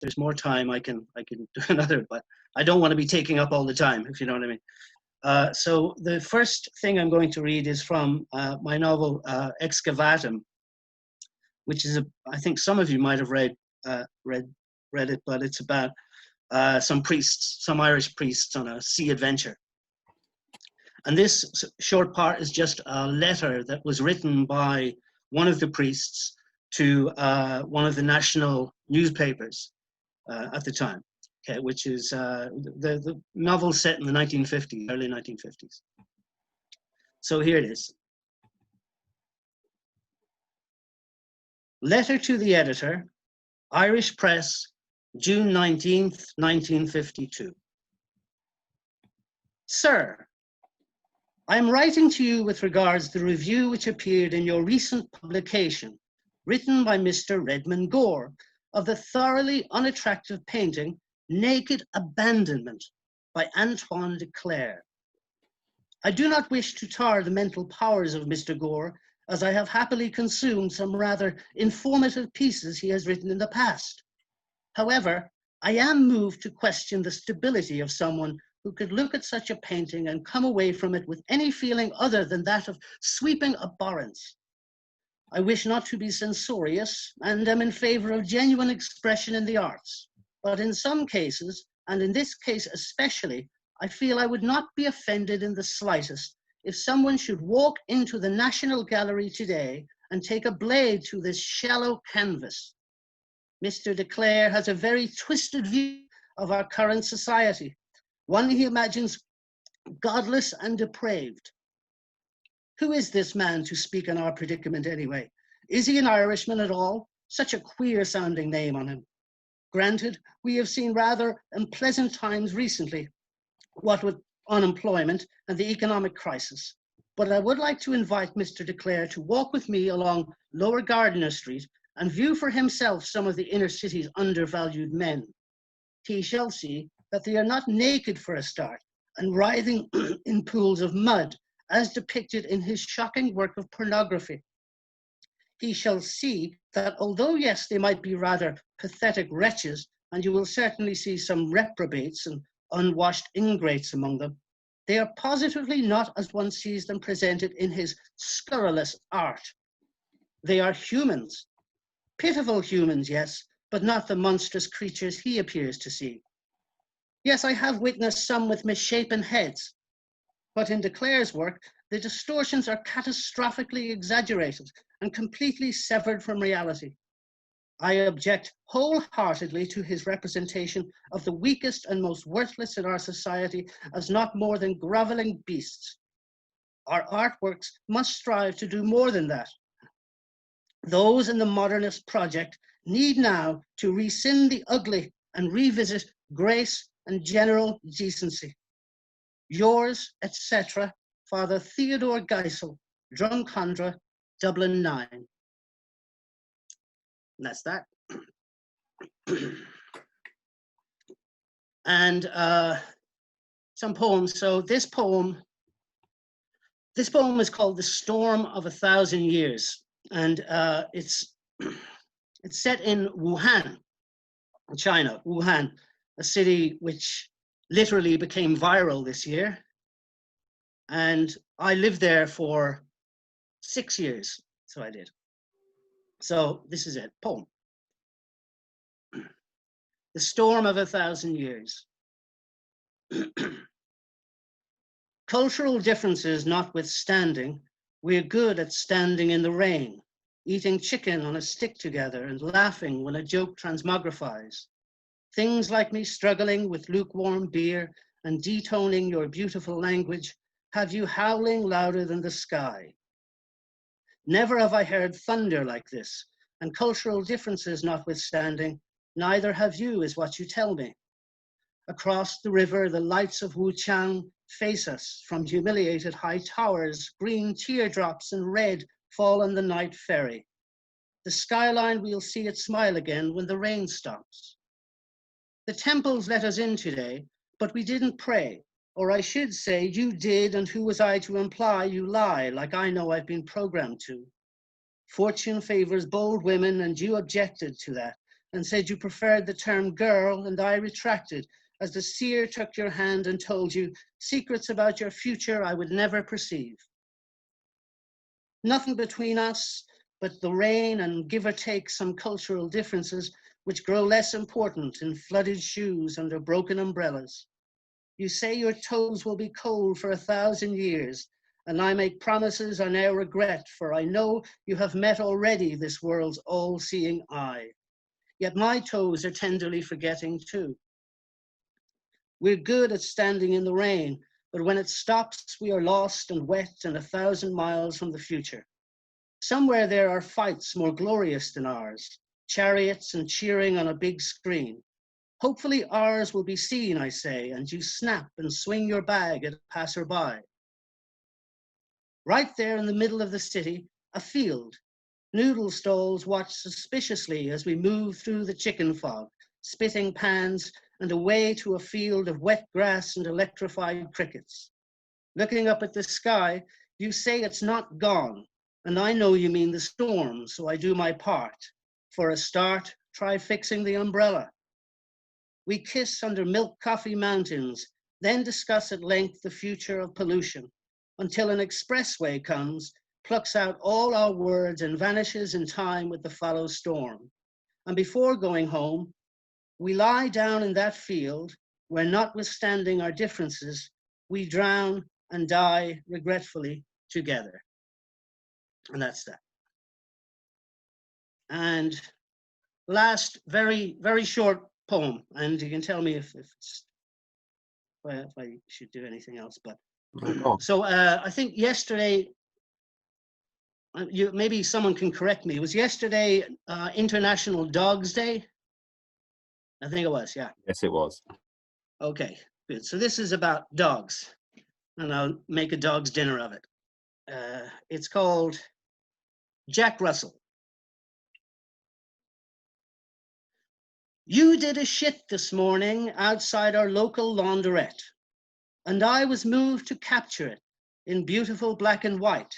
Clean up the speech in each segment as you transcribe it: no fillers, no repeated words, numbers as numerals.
there's more time, I can do another, but I don't want to be taking up all the time, if you know what I mean. So the first thing I'm going to read is from my novel Excavatum, which is I think some of you might have read it, but it's about some priests, some Irish priests on a sea adventure. And this short part is just a letter that was written by one of the priests to one of the national newspapers at the time, okay, which is the novel set in the 1950s, early 1950s. So here it is. Letter to the editor, Irish Press, June 19th, 1952. Sir, I am writing to you with regards to the review which appeared in your recent publication, written by Mr. Redmond Gore, of the thoroughly unattractive painting, Naked Abandonment, by Antoine de Clare. I do not wish to tar the mental powers of Mr. Gore, as I have happily consumed some rather informative pieces he has written in the past. However, I am moved to question the stability of someone who could look at such a painting and come away from it with any feeling other than that of sweeping abhorrence. I wish not to be censorious and am in favor of genuine expression in the arts, but in some cases, and in this case especially, I feel I would not be offended in the slightest if someone should walk into the National Gallery today and take a blade to this shallow canvas. Mr. de Clare has a very twisted view of our current society, one he imagines godless and depraved. Who is this man to speak on our predicament anyway? Is he an Irishman at all? Such a queer sounding name on him. Granted, we have seen rather unpleasant times recently, what with unemployment and the economic crisis. But I would like to invite Mr. de Clare to walk with me along Lower Gardiner Street and view for himself some of the inner city's undervalued men. He shall see that they are not naked for a start and writhing in pools of mud, as depicted in his shocking work of pornography. He shall see that although, yes, they might be rather pathetic wretches, and you will certainly see some reprobates and unwashed ingrates among them, they are positively not as one sees them presented in his scurrilous art. They are humans, pitiful humans, yes, but not the monstrous creatures he appears to see. Yes, I have witnessed some with misshapen heads, but in de Clare's work, the distortions are catastrophically exaggerated and completely severed from reality. I object wholeheartedly to his representation of the weakest and most worthless in our society as not more than groveling beasts. Our artworks must strive to do more than that. Those in the modernist project need now to rescind the ugly and revisit grace and general decency. Yours, etc., Father Theodore Geisel, Drumcondra, Dublin 9. And that's that. And some poems. So this poem is called The Storm of 1,000 Years. And it's set in Wuhan, China, Wuhan, a city which literally became viral this year. And I lived there for 6 years, so I did. So this is it, poem. The Storm of 1,000 Years. Cultural differences notwithstanding, we're good at standing in the rain, eating chicken on a stick together and laughing when a joke transmogrifies. Things like me struggling with lukewarm beer and detoning your beautiful language have you howling louder than the sky. Never have I heard thunder like this, and cultural differences notwithstanding, neither have you, is what you tell me. Across the river, the lights of Wuchang face us from humiliated high towers, green teardrops and red fall on the night ferry. The skyline, we'll see it smile again when the rain stops. The temples let us in today, but we didn't pray. Or I should say, you did, and who was I to imply you lie, like I know I've been programmed to. Fortune favors bold women, and you objected to that, and said you preferred the term girl, and I retracted as the seer took your hand and told you secrets about your future I would never perceive. Nothing between us but the rain and give or take some cultural differences which grow less important in flooded shoes under broken umbrellas. You say your toes will be cold for 1,000 years, and I make promises I now regret, for I know you have met already this world's all-seeing eye. Yet my toes are tenderly forgetting too. We're good at standing in the rain, but when it stops, we are lost and wet and 1,000 miles from the future. Somewhere there are fights more glorious than ours, chariots and cheering on a big screen. Hopefully ours will be seen, I say, and you snap and swing your bag at a passerby. Right there in the middle of the city, a field. Noodle stalls watch suspiciously as we move through the chicken fog, spitting pans and away to a field of wet grass and electrified crickets. Looking up at the sky, you say it's not gone, and I know you mean the storm, so I do my part. For a start, try fixing the umbrella. We kiss under milk coffee mountains, then discuss at length the future of pollution, until an expressway comes, plucks out all our words and vanishes in time with the follow storm. And before going home, we lie down in that field where, notwithstanding our differences, we drown and die regretfully together. And that's that. And last, very, very short poem, and you can tell me if I should do anything else. But so I think yesterday, maybe someone can correct me. Was yesterday International Dogs Day? I think it was, yeah. Yes, it was. Okay, good. So this is about dogs, and I'll make a dog's dinner of it. It's called Jack Russell. You did a shit this morning outside our local laundrette, and I was moved to capture it in beautiful black and white.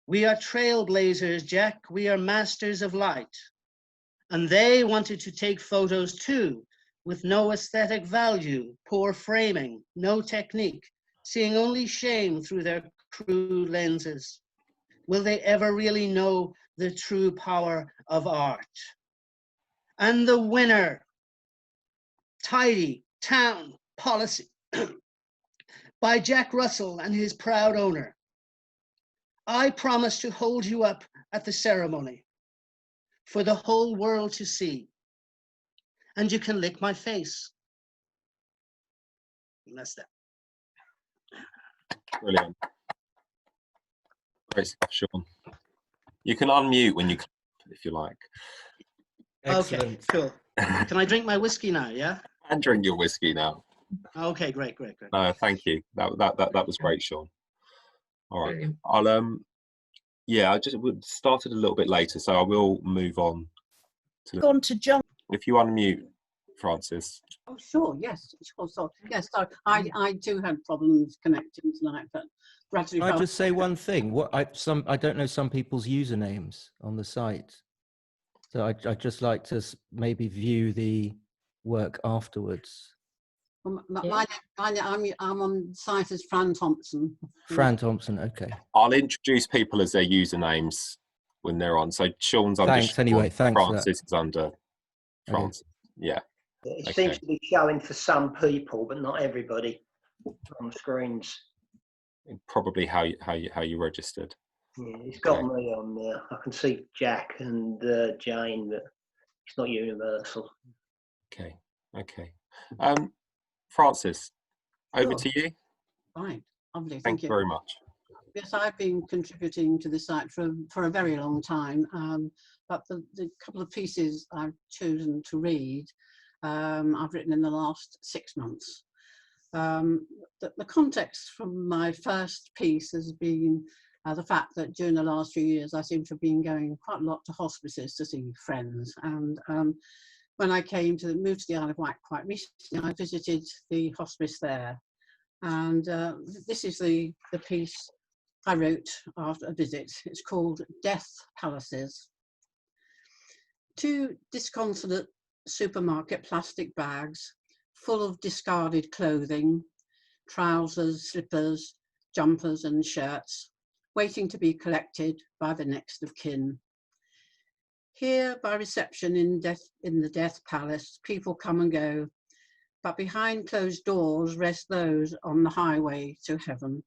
We are trailblazers, Jack. We are masters of light. And they wanted to take photos too, with no aesthetic value, poor framing, no technique, seeing only shame through their crude lenses. Will they ever really know the true power of art? And the winner, Tidy Town Policy, by Jack Russell and his proud owner. I promise to hold you up at the ceremony for the whole world to see. And you can lick my face. And that's that. Brilliant. Great stuff, Sean. You can unmute when you clap, if you like. Excellent. Okay, cool. Can I drink my whiskey now, yeah? And drink your whiskey now. Okay, great. No, thank you. That was great, Sean. All right. Brilliant. I'll yeah, I just started a little bit later, so I will move on to Gone to John. if you unmute, Francis. Oh, sure. Yes. Sure. So, yes. Sorry. I do have problems connecting tonight, but gradually. Can I just say one thing? I don't know some people's usernames on the site, so I'd just like to maybe view the work afterwards. I'm on the site as Fran Thompson. Fran Thompson. Okay. I'll introduce people as their usernames when they're on. So Sean's under. Thanks. Anyway, thanks. Francis is under. Francis. Okay. Yeah. It seems to be showing for some people, but not everybody on screens. Probably how you registered. Yeah, it's got me on there. I can see Jack and Jane, but it's not universal. Okay. Francis, over Sure. to you. Right. Lovely. Thank you very much. Yes, I've been contributing to the site for a very long time, but the couple of pieces I've chosen to read, I've written in the last 6 months. The context from my first piece has been the fact that during the last few years I seem to have been going quite a lot to hospices to see friends, and when I moved to the Isle of Wight quite recently, I visited the hospice there, and this is the piece I wrote after a visit. It's called Death Palaces. Two disconsolate supermarket plastic bags full of discarded clothing, trousers, slippers, jumpers and shirts, waiting to be collected by the next of kin. Here by reception in the death palace, people come and go, but behind closed doors rest those on the highway to heaven.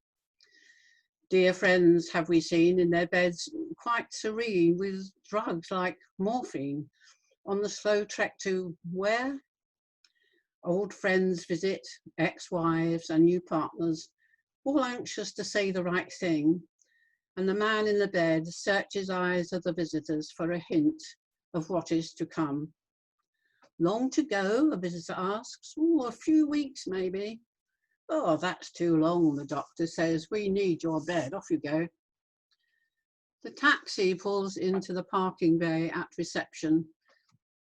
Dear friends have we seen in their beds quite serene with drugs like morphine on the slow trek to where? Old friends visit, ex-wives and new partners, all anxious to say the right thing, and the man in the bed searches eyes of the visitors for a hint of what is to come. Long to go, a visitor asks. Oh, a few weeks maybe. Oh, that's too long, the doctor says. We need your bed. Off you go. The taxi pulls into the parking bay at reception.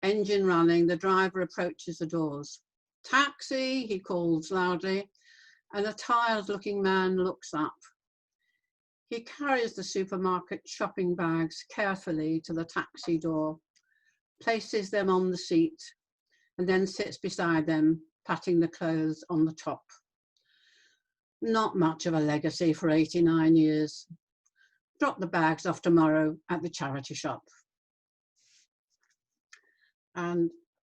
Engine running, the driver approaches the doors. Taxi, he calls loudly, and a tired-looking man looks up. He carries the supermarket shopping bags carefully to the taxi door, places them on the seat, and then sits beside them, patting the clothes on the top. Not much of a legacy for 89 years. Drop the bags off tomorrow at the charity shop. And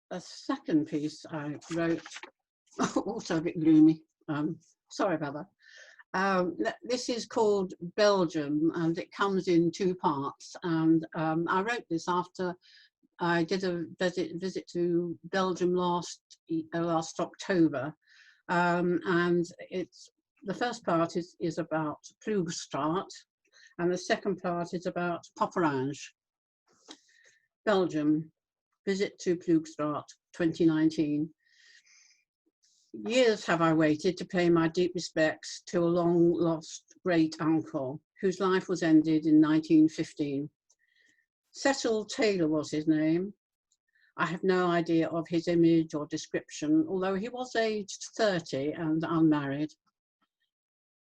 a second piece I wrote, also a bit gloomy, sorry about that. This is called Belgium, and it comes in two parts. And I wrote this after I did a visit to Belgium last October, and the first part is about Ploegstraat, and the second part is about Popperange. Belgium, visit to Ploegstraat, 2019. Years have I waited to pay my deep respects to a long-lost great uncle, whose life was ended in 1915. Cecil Taylor was his name. I have no idea of his image or description, although he was aged 30 and unmarried.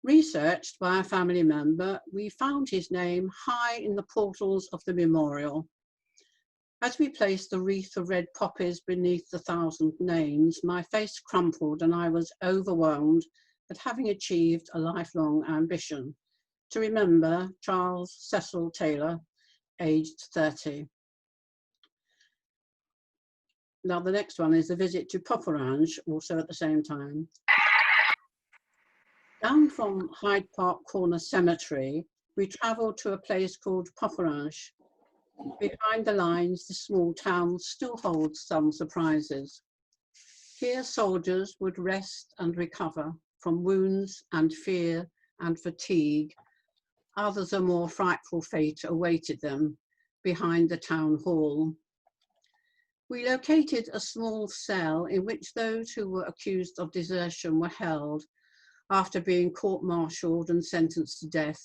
Researched by a family member, we found his name high in the portals of the memorial. As we placed the wreath of red poppies beneath the 1,000 names, my face crumpled and I was overwhelmed at having achieved a lifelong ambition to remember Charles Cecil Taylor, aged 30. Now the next one is a visit to Popperange, also at the same time. Down from Hyde Park Corner Cemetery, we travelled to a place called Popperange. Behind the lines, the small town still holds some surprises. Here soldiers would rest and recover from wounds and fear and fatigue. Others a more frightful fate awaited them behind the town hall. We located a small cell in which those who were accused of desertion were held after being court-martialed and sentenced to death.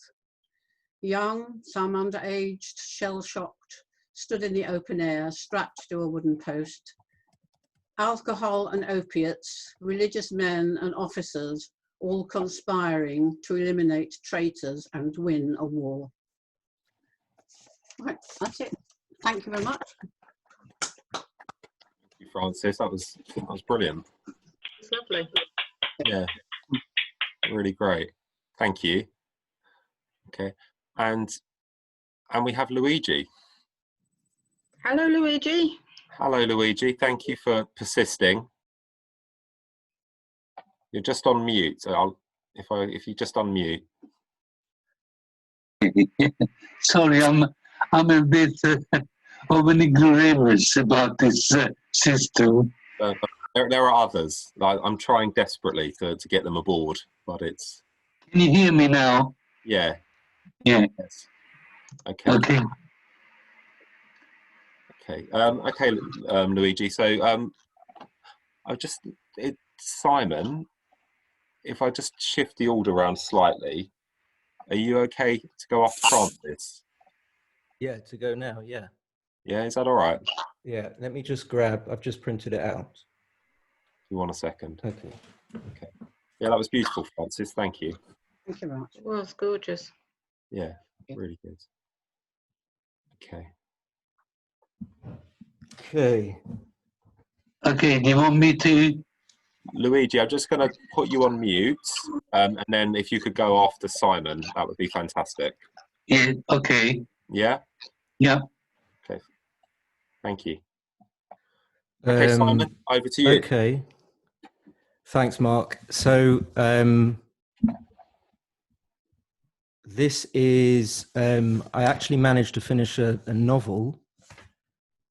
Young, some underaged, shell-shocked, stood in the open air, strapped to a wooden post. Alcohol and opiates, religious men and officers, all conspiring to eliminate traitors and win a war. Right, that's it. Thank you very much. Thank you, Francis. That was brilliant. It's lovely. Yeah, really great. Thank you. Okay, and we have Luigi. Hello, Luigi. Hello, Luigi. Thank you for persisting. You're just on mute. So if you just unmute. Sorry, I'm a bit of an ignoramus about this system. There are others. I'm trying desperately to get them aboard, but it's. Can you hear me now? Yeah. Yeah. Yes. Okay. Okay. Okay. Luigi. So Simon. If I just shift the order around slightly, are you okay to go off Francis? Yeah, to go now, yeah. Yeah, is that all right? Yeah, let me just grab, I've just printed it out. You want a second? Okay. Okay. Yeah, that was beautiful, Francis. Thank you. Thank you very much. It was gorgeous. Yeah, really good. Okay. Okay. Okay, do you want me to? Luigi, I'm just going to put you on mute, and then if you could go after Simon, that would be fantastic. Yeah, okay. Yeah? Yeah. Okay. Thank you. Okay, Simon, over to you. Okay. Thanks, Mark. So this is, I actually managed to finish a novel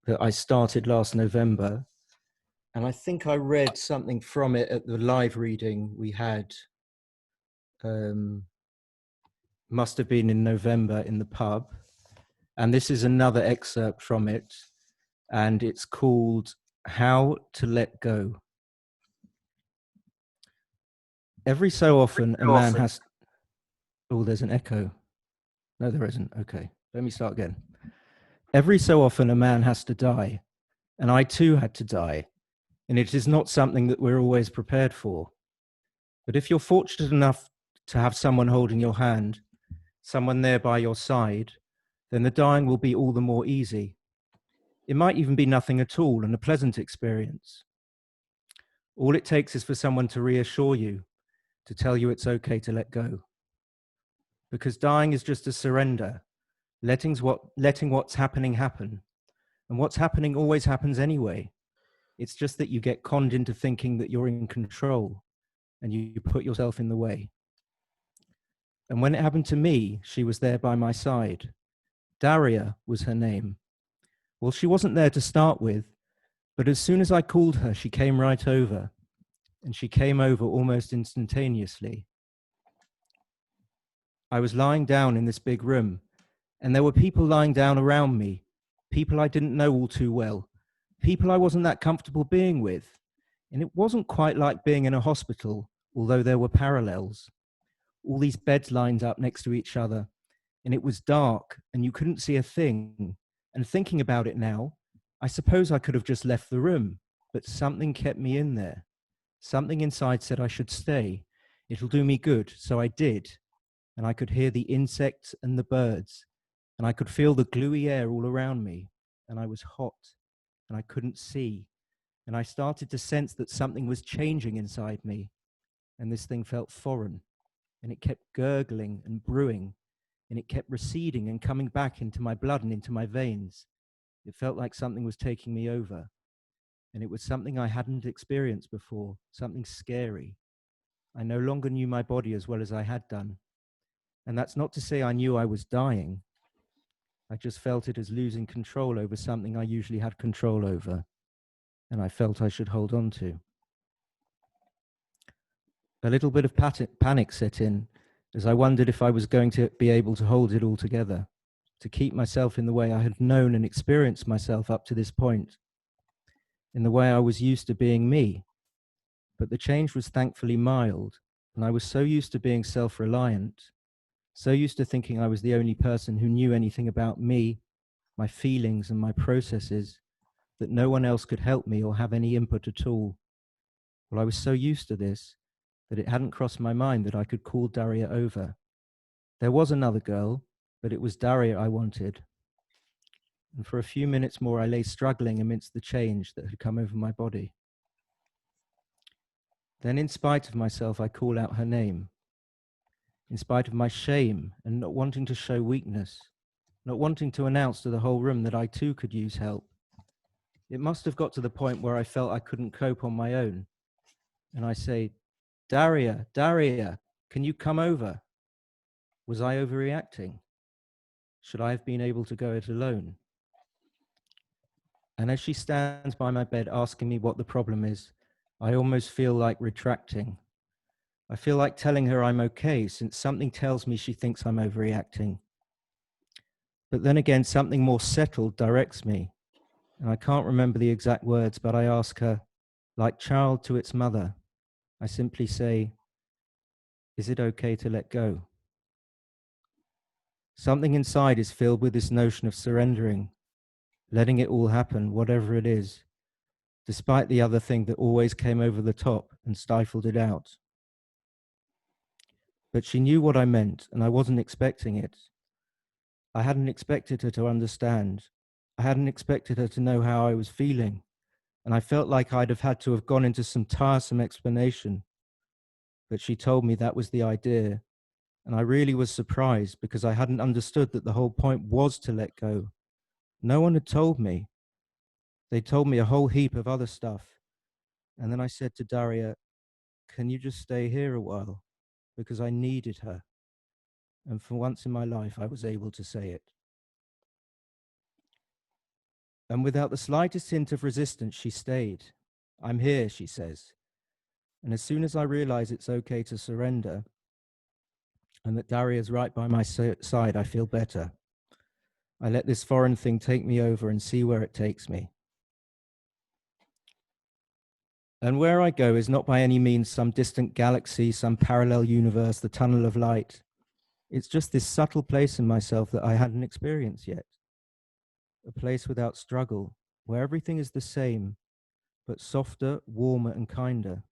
that I started last November. And I think I read something from it at the live reading we had. Must have been in November in the pub. And this is another excerpt from it. And it's called How to Let Go. Every so often, a man has... Oh, there's an echo. No, there isn't. Okay, let me start again. Every so often, a man has to die. And I too had to die. And it is not something that we're always prepared for. But if you're fortunate enough to have someone holding your hand, someone there by your side, then the dying will be all the more easy. It might even be nothing at all and a pleasant experience. All it takes is for someone to reassure you, to tell you it's okay to let go. Because dying is just a surrender, letting what's happening happen. And what's happening always happens anyway. It's just that you get conned into thinking that you're in control and you put yourself in the way. And when it happened to me, she was there by my side. Daria was her name. Well, she wasn't there to start with, but as soon as I called her, she came right over. And she came over almost instantaneously. I was lying down in this big room, and there were people lying down around me, people I didn't know all too well, people I wasn't that comfortable being with. And it wasn't quite like being in a hospital, although there were parallels. All these beds lined up next to each other, and it was dark, and you couldn't see a thing. And thinking about it now, I suppose I could have just left the room, but something kept me in there. Something inside said I should stay. It'll do me good, so I did. And I could hear the insects and the birds, and I could feel the gluey air all around me, and I was hot, and I couldn't see, and I started to sense that something was changing inside me, and this thing felt foreign, and it kept gurgling and brewing, and it kept receding and coming back into my blood and into my veins. It felt like something was taking me over, and it was something I hadn't experienced before, something scary. I no longer knew my body as well as I had done. And that's not to say I knew I was dying. I just felt it as losing control over something I usually had control over, and I felt I should hold on to. A little bit of panic set in as I wondered if I was going to be able to hold it all together, to keep myself in the way I had known and experienced myself up to this point, in the way I was used to being me. But the change was thankfully mild, and I was so used to being self-reliant, so used to thinking I was the only person who knew anything about me, my feelings and my processes, that no one else could help me or have any input at all. Well, I was so used to this that it hadn't crossed my mind that I could call Daria over. There was another girl, but it was Daria I wanted. And for a few minutes more, I lay struggling amidst the change that had come over my body. Then, in spite of myself, I call out her name. In spite of my shame and not wanting to show weakness, not wanting to announce to the whole room that I too could use help. It must have got to the point where I felt I couldn't cope on my own. And I say, Daria, Daria, can you come over? Was I overreacting? Should I have been able to go it alone? And as she stands by my bed asking me what the problem is, I almost feel like retracting. I feel like telling her I'm okay, since something tells me she thinks I'm overreacting. But then again, something more settled directs me. And I can't remember the exact words, but I ask her, like child to its mother, I simply say, is it okay to let go? Something inside is filled with this notion of surrendering, letting it all happen, whatever it is, despite the other thing that always came over the top and stifled it out. But she knew what I meant, and I wasn't expecting it. I hadn't expected her to understand. I hadn't expected her to know how I was feeling. and I felt like I'd have had to have gone into some tiresome explanation. But she told me that was the idea, and I really was surprised because I hadn't understood that the whole point was to let go. No one had told me. They told me a whole heap of other stuff. And then I said to Daria, can you just stay here a while? Because I needed her. And for once in my life, I was able to say it. And without the slightest hint of resistance, she stayed. I'm here, she says. And as soon as I realize it's okay to surrender and that Daria's right by my side, I feel better. I let this foreign thing take me over and see where it takes me. And where I go is not by any means some distant galaxy, some parallel universe, the tunnel of light. It's just this subtle place in myself that I hadn't experienced yet. A place without struggle, where everything is the same, but softer, warmer, and kinder.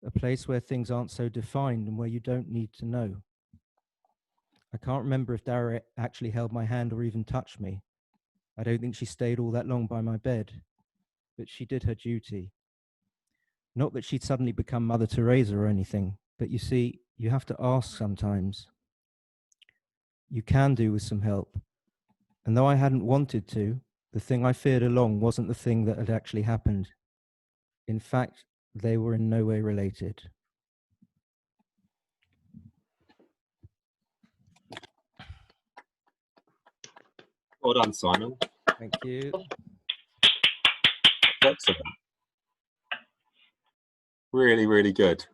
A place where things aren't so defined and where you don't need to know. I can't remember if Daria actually held my hand or even touched me. I don't think she stayed all that long by my bed, but she did her duty. Not that she'd suddenly become Mother Teresa or anything, but you see, you have to ask sometimes. You can do with some help. And though I hadn't wanted to, the thing I feared along wasn't the thing that had actually happened. In fact, they were in no way related. Well done, Simon. Thank you. Excellent. Really, really good.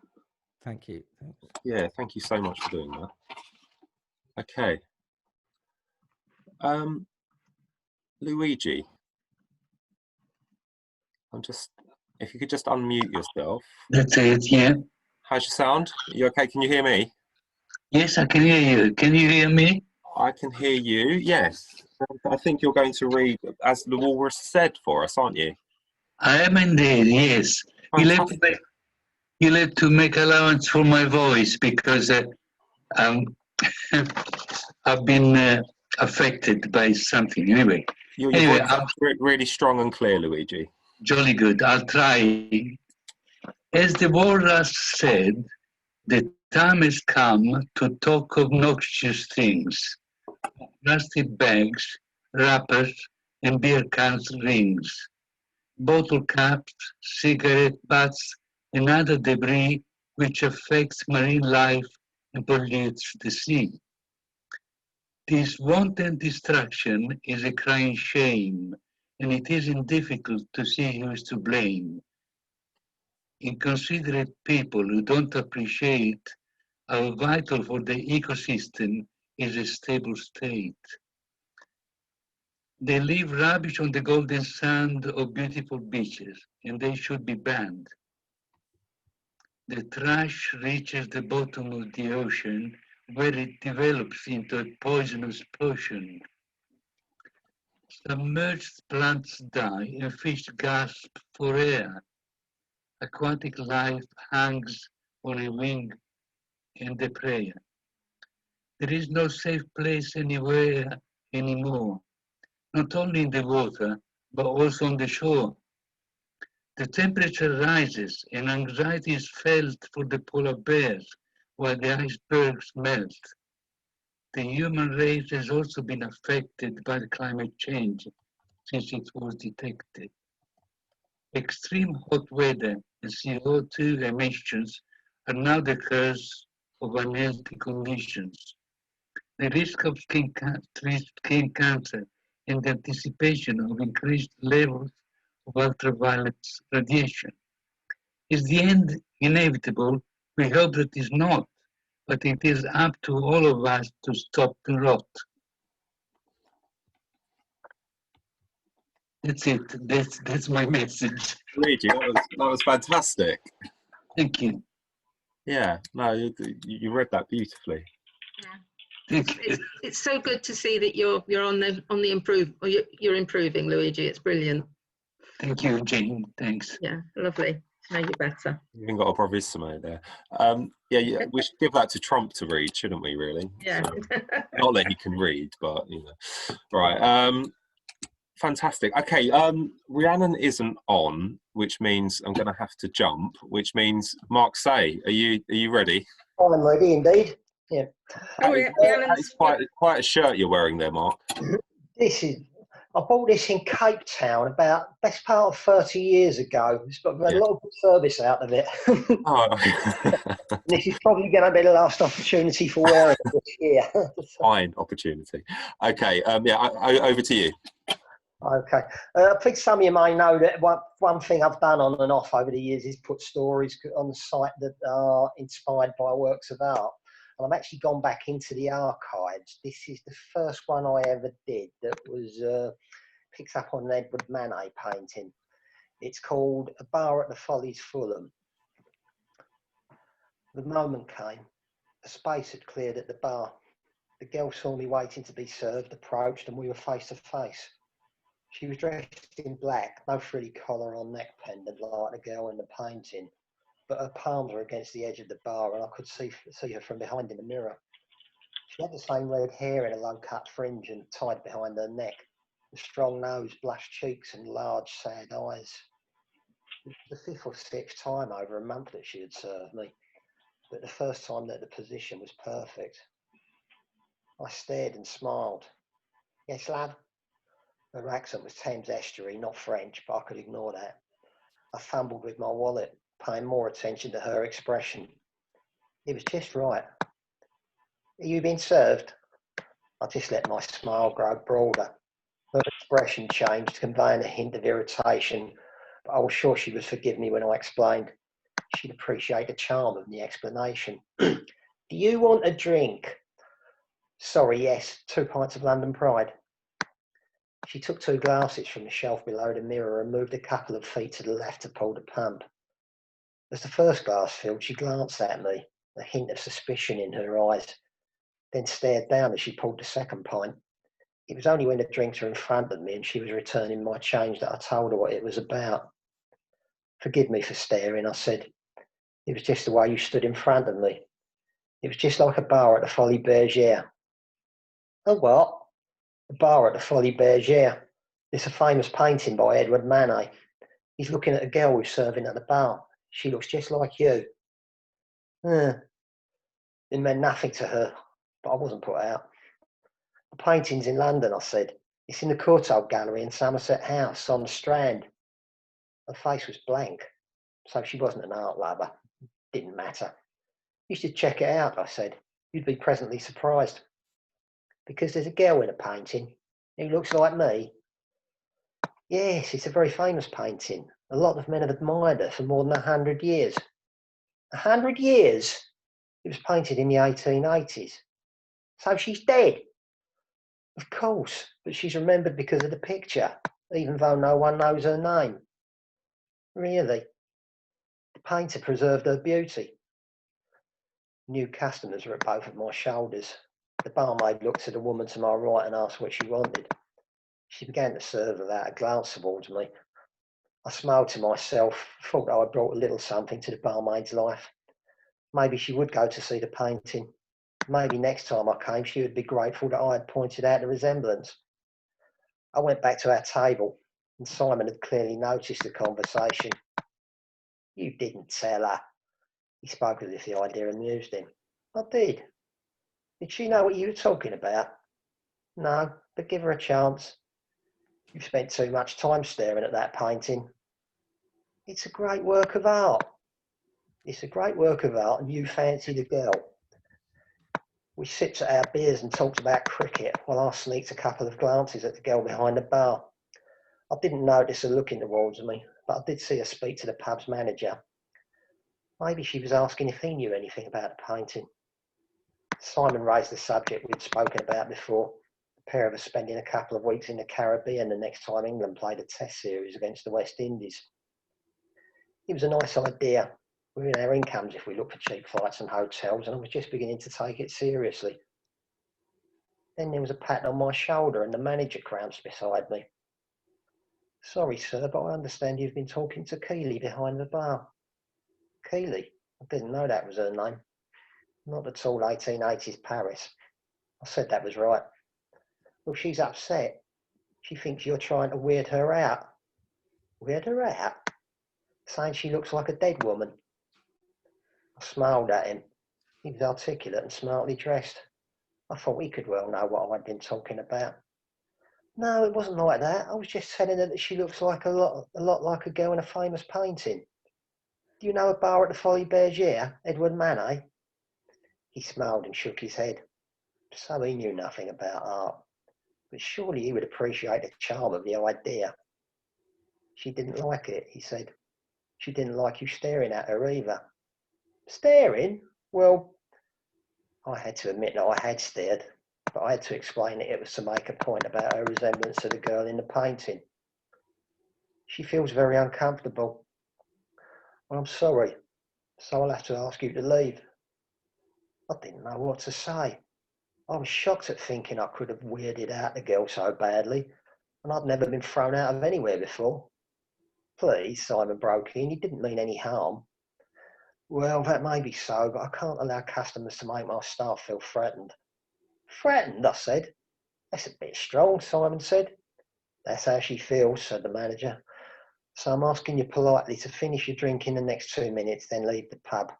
Thank you. Thanks. Yeah, thank you so much for doing that. Okay. Luigi, if you could just unmute yourself. That's it, yeah. How's your sound? Are you okay? Can you hear me? Yes, I can hear you. Can you hear me? I can hear you, yes. I think you're going to read as the walrus said for us, aren't you? I am indeed, yes. You'll have to make allowance for my voice because I've been affected by something. Anyway, Your voice sounds really strong and clear, Luigi. Jolly good. I'll try. As the walrus said, the time has come to talk of noxious things. Plastic bags, wrappers, and beer cans rings. Bottle caps, cigarette butts, and other debris which affects marine life and pollutes the sea. This wanton destruction is a crying shame, and it isn't difficult to see who is to blame. Inconsiderate people who don't appreciate how vital for the ecosystem is a stable state. They leave rubbish on the golden sand of beautiful beaches, and they should be banned. The trash reaches the bottom of the ocean, where it develops into a poisonous potion. Submerged plants die and fish gasp for air. Aquatic life hangs on a wing and a prayer. There is no safe place anywhere anymore, not only in the water, but also on the shore. The temperature rises and anxiety is felt for the polar bears while the icebergs melt. The human race has also been affected by the climate change since it was detected. Extreme hot weather and CO2 emissions are now the curse of unhealthy conditions. The risk of skin cancer and the anticipation of increased levels of ultraviolet radiation. Is the end inevitable? We hope that it is not, but it is up to all of us to stop the rot. That's it. That's my message. Luigi, that was fantastic. Thank you. Yeah, no, you read that beautifully. Yeah. Thank you. It's so good to see that you're on the improve, or you're improving, Luigi. It's brilliant. Thank you, Jane. Thanks. Yeah, lovely. Now you're better. You even got a bravissimo there. Yeah, we should give that to Trump to read, shouldn't we? Really? Yeah. So, not that he can read, but you know. Right. Fantastic. Okay, Rhiannon isn't on, which means I'm going to have to jump. Which means, Mark, say, are you ready? I'm ready indeed. Yeah. Oh, That is quite a shirt you're wearing there, Mark. This is. I bought this in Cape Town about best part of 30 years ago. It's got a lot of good service out of it. Oh, This is probably going to be the last opportunity for wearing it this year. fine opportunity. Okay, over to you. Okay. I think some of you may know that one thing I've done on and off over the years is put stories on the site that are inspired by works of art. And I've actually gone back into the archives. This is the first one I ever did that was picked up on an Edward Manet painting. It's called A Bar at the Follies, Fulham. The moment came. The space had cleared at the bar. The girl saw me waiting to be served, approached, and we were face to face. She was dressed in black, no frilly collar or neck pendant like the girl in the painting, but her palms were against the edge of the bar and I could see her from behind in the mirror. She had the same red hair in a low-cut fringe and tied behind her neck, a strong nose, blushed cheeks and large, sad eyes. It was the 5th or 6th time over a month that she had served me, but the first time that the position was perfect. I stared and smiled. Yes, love? Her accent was Thames Estuary, not French, but I could ignore that. I fumbled with my wallet, paying more attention to her expression. It was just right. Are you being served? I just let my smile grow broader. Her expression changed, conveying a hint of irritation, but I was sure she would forgive me when I explained. She'd appreciate the charm of the explanation. Do you want a drink? Sorry, yes, 2 pints of London Pride. She took 2 glasses from the shelf below the mirror and moved a couple of feet to the left to pull the pump. As the first glass filled, she glanced at me, a hint of suspicion in her eyes, then stared down as she pulled the second pint. It was only when the drinks were in front of me and she was returning my change that I told her what it was about. Forgive me for staring, I said. It was just the way you stood in front of me. It was just like a bar at the Folie Bergère. A what? A bar at the Folie Bergère. It's a famous painting by Edward Manet. He's looking at a girl who's serving at the bar. She looks just like you. It meant nothing to her, but I wasn't put out. The painting's in London, I said. It's in the Courtauld Gallery in Somerset House on the Strand. Her face was blank, so she wasn't an art lover. Didn't matter. You should check it out, I said. You'd be pleasantly surprised. Because there's a girl in a painting who looks like me. Yes, it's a very famous painting. A lot of men have admired her for more than 100 years. 100 years? It was painted in the 1880s. So she's dead? Of course, but she's remembered because of the picture, even though no one knows her name. Really? The painter preserved her beauty. New customers were at both of my shoulders. The barmaid looked at the woman to my right and asked what she wanted. She began to serve without a glance towards me. I smiled to myself, thought I had brought a little something to the barmaid's life. Maybe she would go to see the painting. Maybe next time I came she would be grateful that I had pointed out the resemblance. I went back to our table, and Simon had clearly noticed the conversation. You didn't tell her. He spoke as if the idea amused him. I did. Did she know what you were talking about? No, but give her a chance. You've spent too much time staring at that painting. It's a great work of art. It's a great work of art, and you fancy the girl. We sipped at our beers and talked about cricket while I sneaked a couple of glances at the girl behind the bar. I didn't notice her looking towards me, but I did see her speak to the pub's manager. Maybe she was asking if he knew anything about the painting. Simon raised the subject we'd spoken about before, the pair of us spending a couple of weeks in the Caribbean the next time England played a test series against the West Indies. It was a nice idea. We were in our incomes if we looked for cheap flights and hotels, and I was just beginning to take it seriously. Then there was a pat on my shoulder and the manager crouched beside me. Sorry, sir, but I understand you've been talking to Keeley behind the bar. Keeley? I didn't know that was her name. Not at all 1880s Paris. I said that was right. Well, she's upset. She thinks you're trying to weird her out. Weird her out? Saying she looks like a dead woman. I smiled at him. He was articulate and smartly dressed. I thought he could well know what I'd been talking about. No, it wasn't like that. I was just telling her that she looks like a lot like a girl in a famous painting. Do you know a bar at the Folie Bergère, Edward Manet? He smiled and shook his head. So he knew nothing about art. But surely he would appreciate the charm of the idea. She didn't like it, he said. She didn't like you staring at her either. Staring? Well, I had to admit that I had stared, but I had to explain that it was to make a point about her resemblance to the girl in the painting. She feels very uncomfortable. Well, I'm sorry, so I'll have to ask you to leave. I didn't know what to say. I was shocked at thinking I could have weirded out the girl so badly, and I'd never been thrown out of anywhere before. Please, Simon broke in, you didn't mean any harm. Well, that may be so, but I can't allow customers to make my staff feel threatened. Threatened, I said. That's a bit strong, Simon said. That's how she feels, said the manager. So I'm asking you politely to finish your drink in the next 2 minutes, then leave the pub.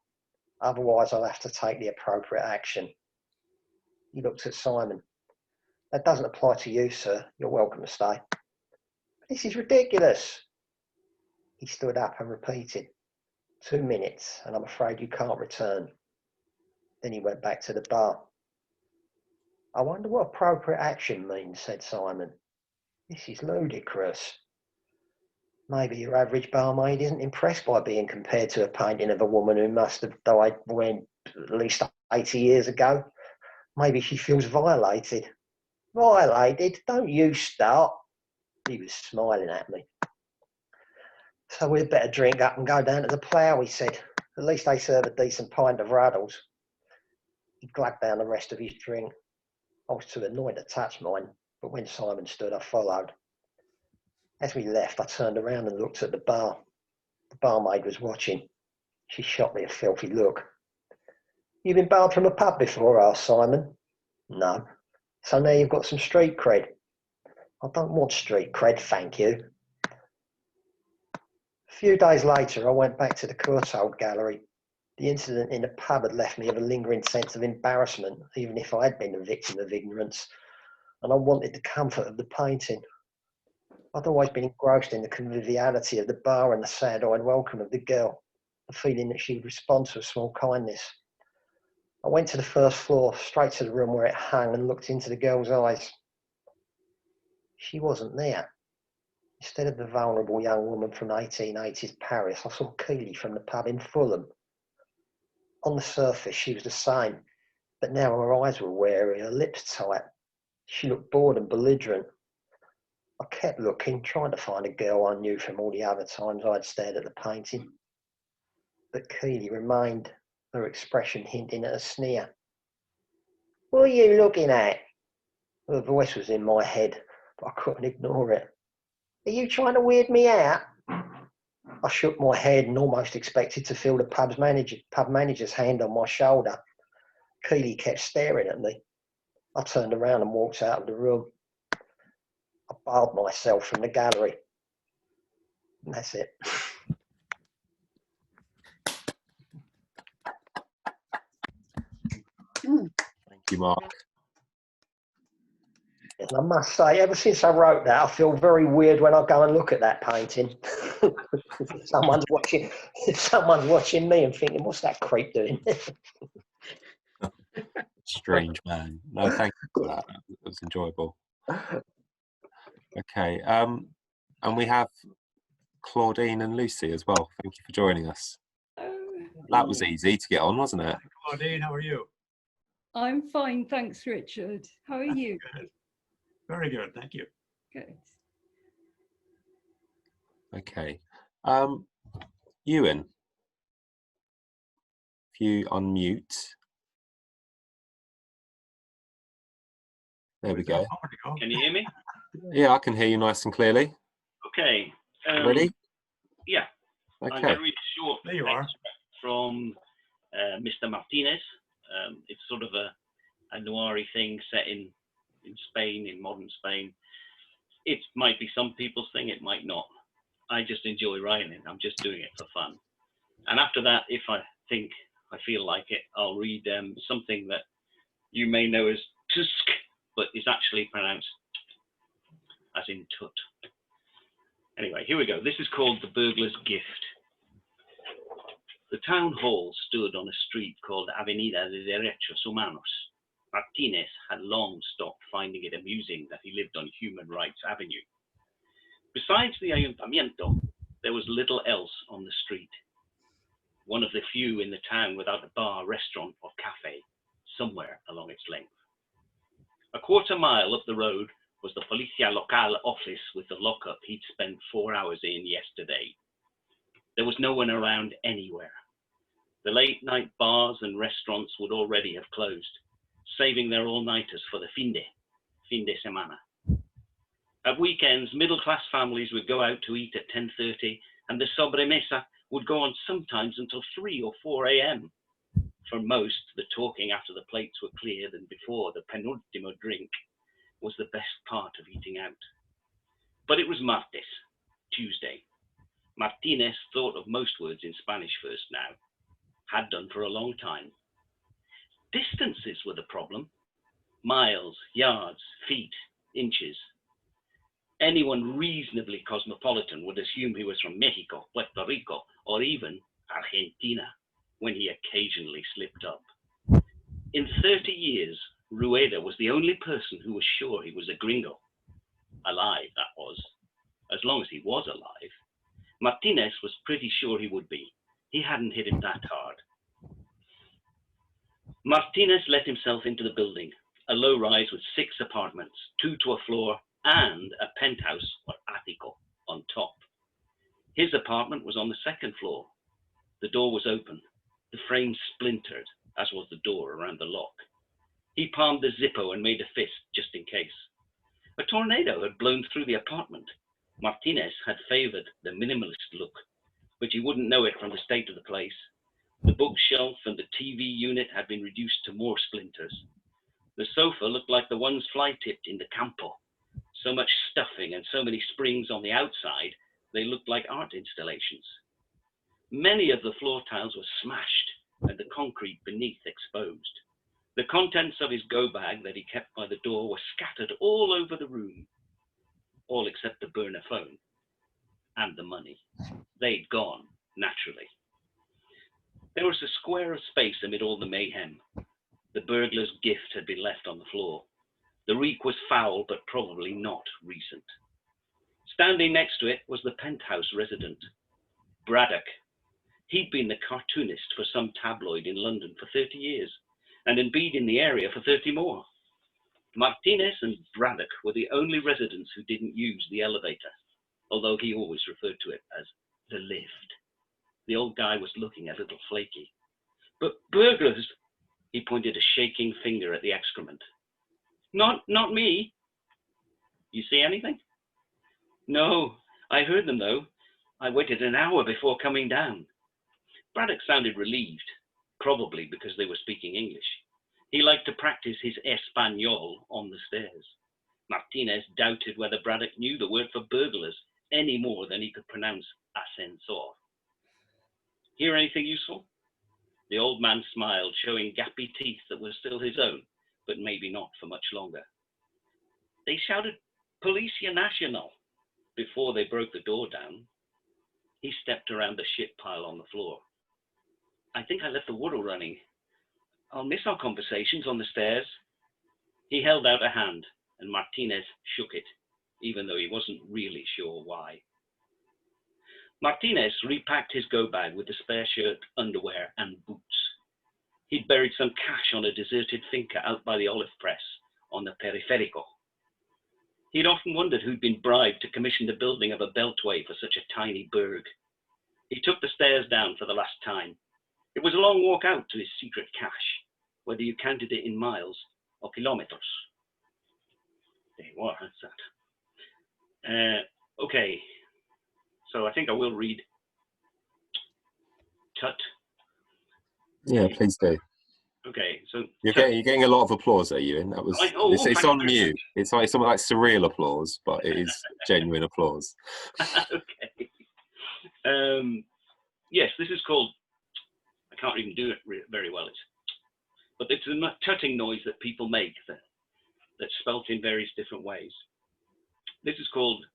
Otherwise, I'll have to take the appropriate action. He looked at Simon. That doesn't apply to you, sir. You're welcome to stay. This is ridiculous. He stood up and repeated, 2 minutes, and I'm afraid you can't return. Then he went back to the bar. I wonder what appropriate action means, said Simon. This is ludicrous. Maybe your average barmaid isn't impressed by being compared to a painting of a woman who must have died when at least 80 years ago. Maybe she feels violated. Violated? Don't you start. He was smiling at me. So we'd better drink up and go down to the Plough, he said. At least they serve a decent pint of Ruddles. He glugged down the rest of his drink. I was too annoyed to touch mine, but when Simon stood, I followed. As we left, I turned around and looked at the bar. The barmaid was watching. She shot me a filthy look. You been barred from a pub before? Asked Simon. No. So now you've got some street cred. I don't want street cred, thank you. A few days later, I went back to the Courtauld Gallery. The incident in the pub had left me with a lingering sense of embarrassment, even if I had been the victim of ignorance, and I wanted the comfort of the painting. I'd always been engrossed in the conviviality of the bar and the sad-eyed welcome of the girl, the feeling that she would respond to a small kindness. I went to the first floor, straight to the room where it hung, and looked into the girl's eyes. She wasn't there. Instead of the vulnerable young woman from 1880s Paris, I saw Keely from the pub in Fulham. On the surface, she was the same, but now her eyes were wary, her lips tight. She looked bored and belligerent. I kept looking, trying to find a girl I knew from all the other times I'd stared at the painting. But Keely remained, her expression hinting at a sneer. What are you looking at? Her voice was in my head, but I couldn't ignore it. Are you trying to weird me out? I shook my head and almost expected to feel the pub manager's hand on my shoulder. Keely kept staring at me. I turned around and walked out of the room. I barred myself from the gallery. And that's it. Thank you, Mark. And I must say, ever since I wrote that, I feel very weird when I go and look at that painting. someone's watching me and thinking, what's that creep doing? Strange man. No, thank you for that. It was enjoyable. Okay, and we have Claudine and Lucy as well. Thank you for joining us. That was easy to get on, wasn't it? Claudine, how are you? I'm fine, thanks, Richard. How are you? Good. Very good, thank you. Good. Okay. Ewan, if you unmute. There we go. Can you hear me? Yeah, I can hear you nice and clearly. Okay. Ready? Yeah. Okay. I'm going to read a short There you are. extract from Mr. Martinez. It's sort of a noir-y thing set in Spain, in modern Spain. it might be some people's thing, it might not. I just enjoy writing it. I'm just doing it for fun. And after that, if I think I feel like it, I'll read something that you may know as tusk, but is actually pronounced as in tut. Anyway, here we go. This is called The Burglar's Gift. The town hall stood on a street called Avenida de Derechos Humanos. Martinez had long stopped finding it amusing that he lived on Human Rights Avenue. Besides the Ayuntamiento, there was little else on the street. One of the few in the town without a bar, restaurant, or cafe somewhere along its length. A quarter mile up the road was the Policia Local office with the lockup he'd spent 4 hours in yesterday. There was no one around anywhere. The late-night bars and restaurants would already have closed, saving their all-nighters for the fin de semana. At weekends, middle-class families would go out to eat at 10:30, and the sobremesa would go on sometimes until 3 or 4 a.m. For most, the talking after the plates were cleared and before the penultimo drink was the best part of eating out. But it was martes, Tuesday. Martinez thought of most words in Spanish first now, had done for a long time. Distances were the problem. Miles, yards, feet, inches. Anyone reasonably cosmopolitan would assume he was from Mexico, Puerto Rico, or even Argentina, when he occasionally slipped up. In 30 years, Rueda was the only person who was sure he was a gringo. Alive, that was. As long as he was alive. Martinez was pretty sure he would be. He hadn't hit him that hard. Martinez let himself into the building, a low rise with 6 apartments, 2 to a floor, and a penthouse or ático on top. His apartment was on the 2nd floor. The door was open, the frame splintered, as was the door around the lock. He palmed the Zippo and made a fist just in case. A tornado had blown through the apartment. Martinez had favored the minimalist look, but you wouldn't know it from the state of the place. The bookshelf and the TV unit had been reduced to more splinters. The sofa looked like the ones fly-tipped in the campo. So much stuffing and so many springs on the outside, they looked like art installations. Many of the floor tiles were smashed and the concrete beneath exposed. The contents of his go bag that he kept by the door were scattered all over the room, all except the burner phone and the money. They'd gone, naturally. There was a square of space amid all the mayhem. The burglar's gift had been left on the floor. The reek was foul, but probably not recent. Standing next to it was the penthouse resident, Braddock. He'd been the cartoonist for some tabloid in London for 30 years, and had been in the area for 30 more. Martinez and Braddock were the only residents who didn't use the elevator, although he always referred to it as the lift. The old guy was looking a little flaky. But burglars, he pointed a shaking finger at the excrement. Not me. You see anything? No, I heard them though. I waited an hour before coming down. Braddock sounded relieved, probably because they were speaking English. He liked to practice his Espanol on the stairs. Martinez doubted whether Braddock knew the word for burglars any more than he could pronounce ascensor. Hear anything useful? The old man smiled, showing gappy teeth that were still his own, but maybe not for much longer. They shouted, Policia Nacional, before they broke the door down. He stepped around the shit pile on the floor. I think I left the water running. I'll miss our conversations on the stairs. He held out a hand, and Martinez shook it, even though he wasn't really sure why. Martinez repacked his go bag with the spare shirt, underwear, and boots. He'd buried some cash on a deserted finca out by the olive press on the Periférico. He'd often wondered who'd been bribed to commission the building of a beltway for such a tiny burg. He took the stairs down for the last time. It was a long walk out to his secret cache, whether you counted it in miles or kilometers. There you are, that's that. Okay, so I think I will read Tut. Yeah, please do. Okay, so You're getting a lot of applause there, Ewan. That was it's on mute. It's like something like surreal applause, but it is genuine applause. Okay. Yes, this is called. I can't even do it very well. But it's a tutting noise that people make that's spelt in various different ways. This is called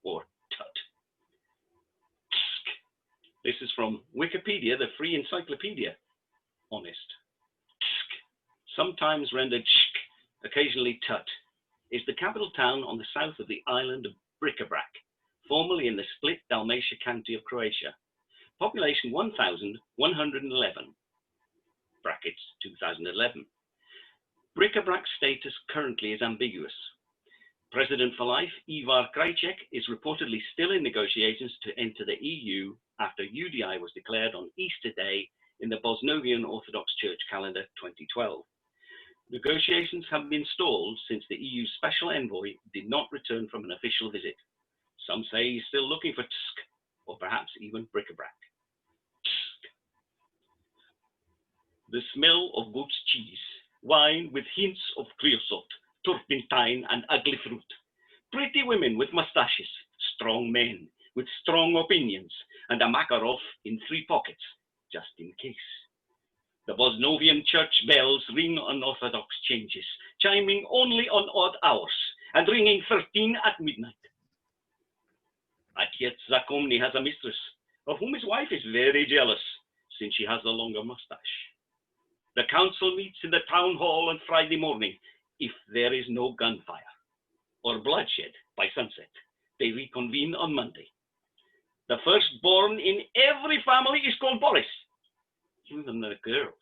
or tut. This is from Wikipedia, the free encyclopedia. Honest. Sometimes rendered occasionally tut, is the capital town on the south of the island of Bric-a-Brac, formerly in the split Dalmatia county of Croatia. Population 1,111, brackets 2011. Bric-a-Brac status currently is ambiguous. President for life, Ivar Krajcek, is reportedly still in negotiations to enter the EU after UDI was declared on Easter Day in the Bosnian Orthodox Church calendar 2012. Negotiations have been stalled since the EU special envoy did not return from an official visit. Some say he's still looking for Tsk, or perhaps even Bric-a-Brac. The smell of goat's cheese, wine with hints of creosote, turpentine and ugly fruit. Pretty women with mustaches, strong men with strong opinions, and a Makarov in 3 pockets, just in case. The Bosnovian church bells ring unorthodox changes, chiming only on odd hours and ringing 13 at midnight. Atyet Zakomny has a mistress, of whom his wife is very jealous, since she has a longer mustache. The council meets in the town hall on Friday morning, if there is no gunfire or bloodshed by sunset. They reconvene on Monday. The firstborn in every family is called Boris, even the girls.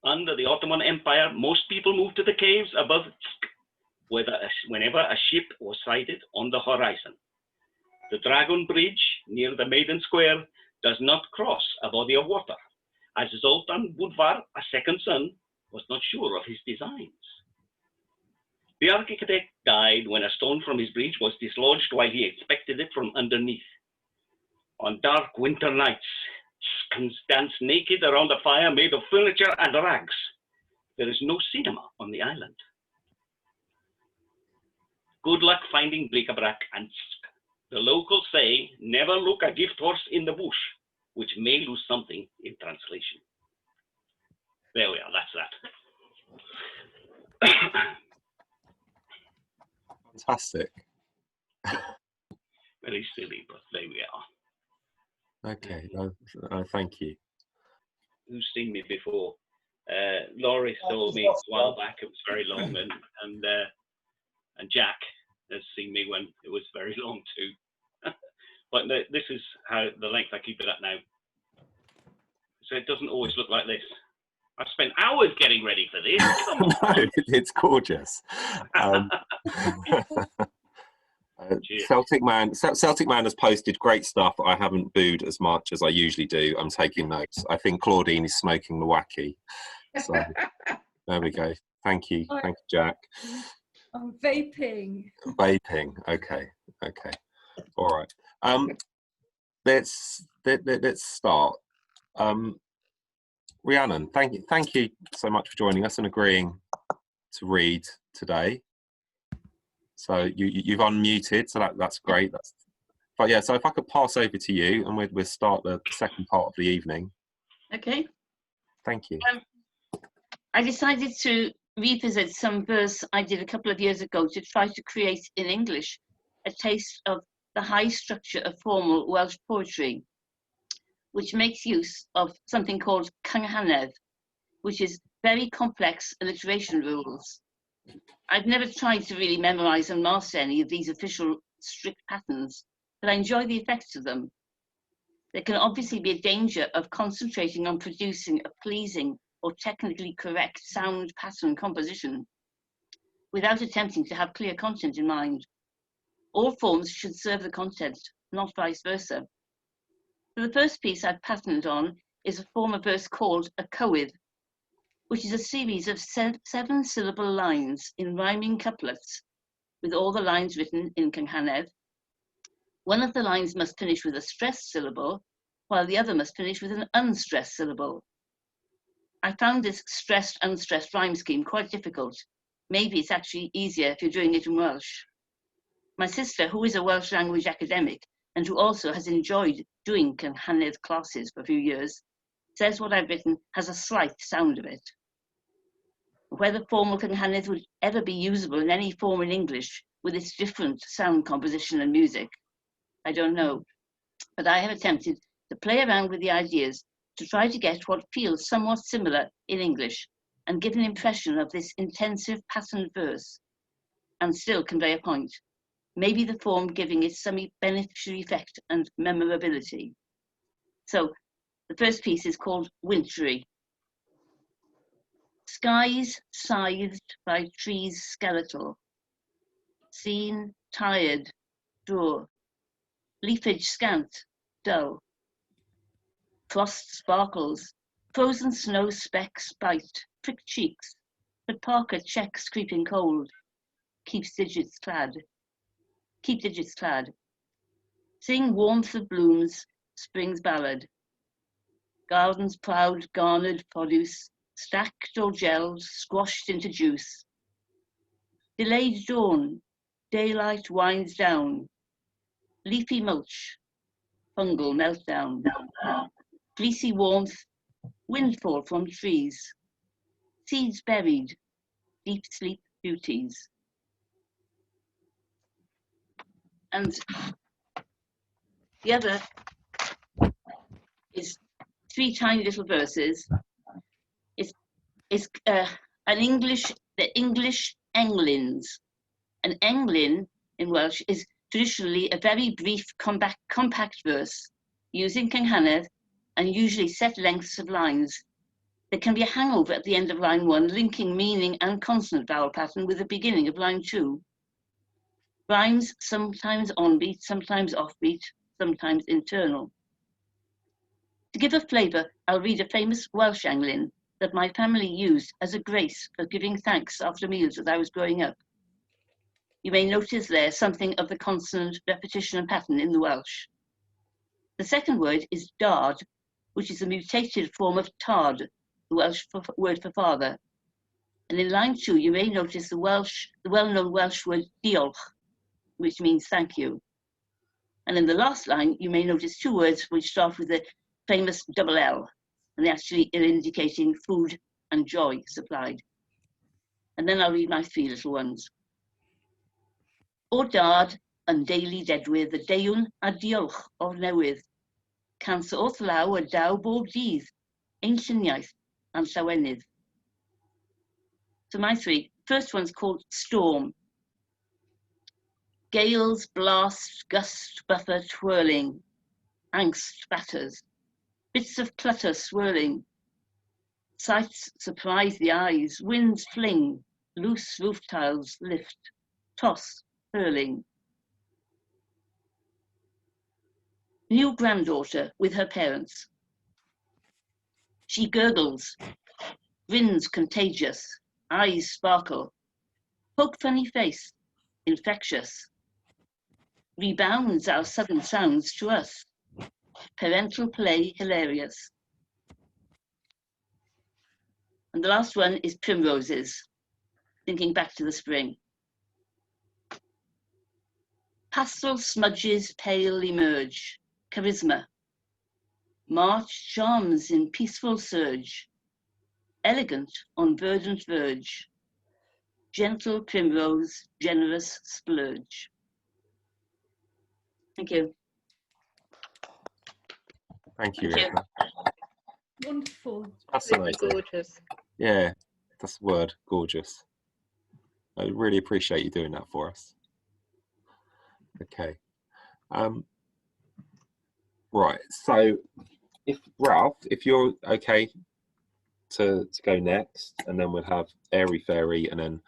Under the Ottoman Empire, most people moved to the caves above whenever a ship was sighted on the horizon. The Dragon Bridge near the Maiden Square does not cross a body of water, as Zoltan Budvar, a second son, was not sure of his designs. The architect died when a stone from his bridge was dislodged while he inspected it from underneath. On dark winter nights, Skans dance naked around a fire made of furniture and rags. There is no cinema on the island. Good luck finding Bric-a-Brac and Tsk. The locals say, never look a gift horse in the bush, which may lose something in translation. There we are, that's that. Fantastic. Very silly, but there we are. Okay, thank you. Who's seen me before? Laurie told me a while back it was very long, and Jack has seen me when it was very long too. But this is how the length I keep it at now. So it doesn't always look like this. I've spent hours getting ready for this. No, it's gorgeous. Celtic Man has posted great stuff. I haven't booed as much as I usually do. I'm taking notes. I think Claudine is smoking the wacky. So there we go. Thank you, Jack. I'm vaping. Vaping. Okay. All right. Let's start. Rhiannon, thank you so much for joining us and agreeing to read today. So you've unmuted, so that's great. But yeah, so if I could pass over to you, and we'll start the second part of the evening. Okay. Thank you. I decided to revisit some verse I did a couple of years ago to try to create in English a taste of the high structure of formal Welsh poetry, which makes use of something called Cynghanedd, which is very complex alliteration rules. I've never tried to really memorize and master any of these official strict patterns, but I enjoy the effects of them. There can obviously be a danger of concentrating on producing a pleasing or technically correct sound pattern composition without attempting to have clear content in mind. All forms should serve the content, not vice versa. So the first piece I've patterned on is a form of verse called a cowydd, which is a series of 7-syllable lines in rhyming couplets, with all the lines written in Cynghanedd. One of the lines must finish with a stressed syllable, while the other must finish with an unstressed syllable. I found this stressed, unstressed rhyme scheme quite difficult. Maybe it's actually easier if you're doing it in Welsh. My sister, who is a Welsh language academic and who also has enjoyed doing Cynhannedd classes for a few years, says what I've written has a slight sound of it. Whether formal Cynhannedd would ever be usable in any form in English with its different sound composition and music, I don't know. But I have attempted to play around with the ideas to try to get what feels somewhat similar in English and give an impression of this intensive patterned verse and still convey a point, maybe the form giving it some beneficial effect and memorability. So the first piece is called Wintry. Skies scythed by trees skeletal, seen, tired, draw, leafage scant, dull. Frost sparkles, frozen snow specks bite, prick cheeks, but Parker checks creeping cold, keep digits clad. Sing warmth of blooms, spring's ballad. Gardens proud, garnered produce, stacked or gelled, squashed into juice. Delayed dawn, daylight winds down. Leafy mulch, fungal meltdown. Fleecy warmth, windfall from trees. Seeds buried, deep sleep beauties. And the other is 3 tiny little verses. It's the English englins. An englyn in Welsh is traditionally a very brief compact verse using Cynhannedd and usually set lengths of lines. There can be a hangover at the end of line 1, linking meaning and consonant vowel pattern with the beginning of line 2. Rhymes sometimes onbeat, sometimes offbeat, sometimes internal. To give a flavour, I'll read a famous Welsh englyn that my family used as a grace for giving thanks after meals as I was growing up. You may notice there something of the consonant repetition and pattern in the Welsh. The second word is dard, which is a mutated form of tard, the Welsh word for father. And in line 2, you may notice the well-known Welsh word diolch, which means thank you. And in the last line, you may notice 2 words which start with the famous double L, and they actually are indicating food and joy supplied. And then I'll read my 3 little ones. O dad yn deulu dedwydd, y deiwn a diolch o'r newydd. Cancer wrth law a daw bob dydd, ein lluniaeth a'n llawenydd. So my 3, first one's called Storm. Gales, blast, gust, buffer, twirling, angst batters, bits of clutter swirling, sights surprise the eyes, winds fling, loose roof tiles lift, toss, hurling. New granddaughter with her parents. She gurgles, grins contagious, eyes sparkle, poke funny face, infectious. Rebounds our southern sounds to us. Parental play hilarious. And the last one is Primroses, thinking back to the spring. Pastel smudges pale emerge, charisma. March charms in peaceful surge, elegant on verdant verge. Gentle primrose, generous splurge. Thank you. Thank you. Thank you. Wonderful. Fascinating. Gorgeous. Yeah, that's the word, gorgeous. I really appreciate you doing that for us. Okay. Right, so if Ralph, if you're okay to go next, and then we'll have Airy Fairy and then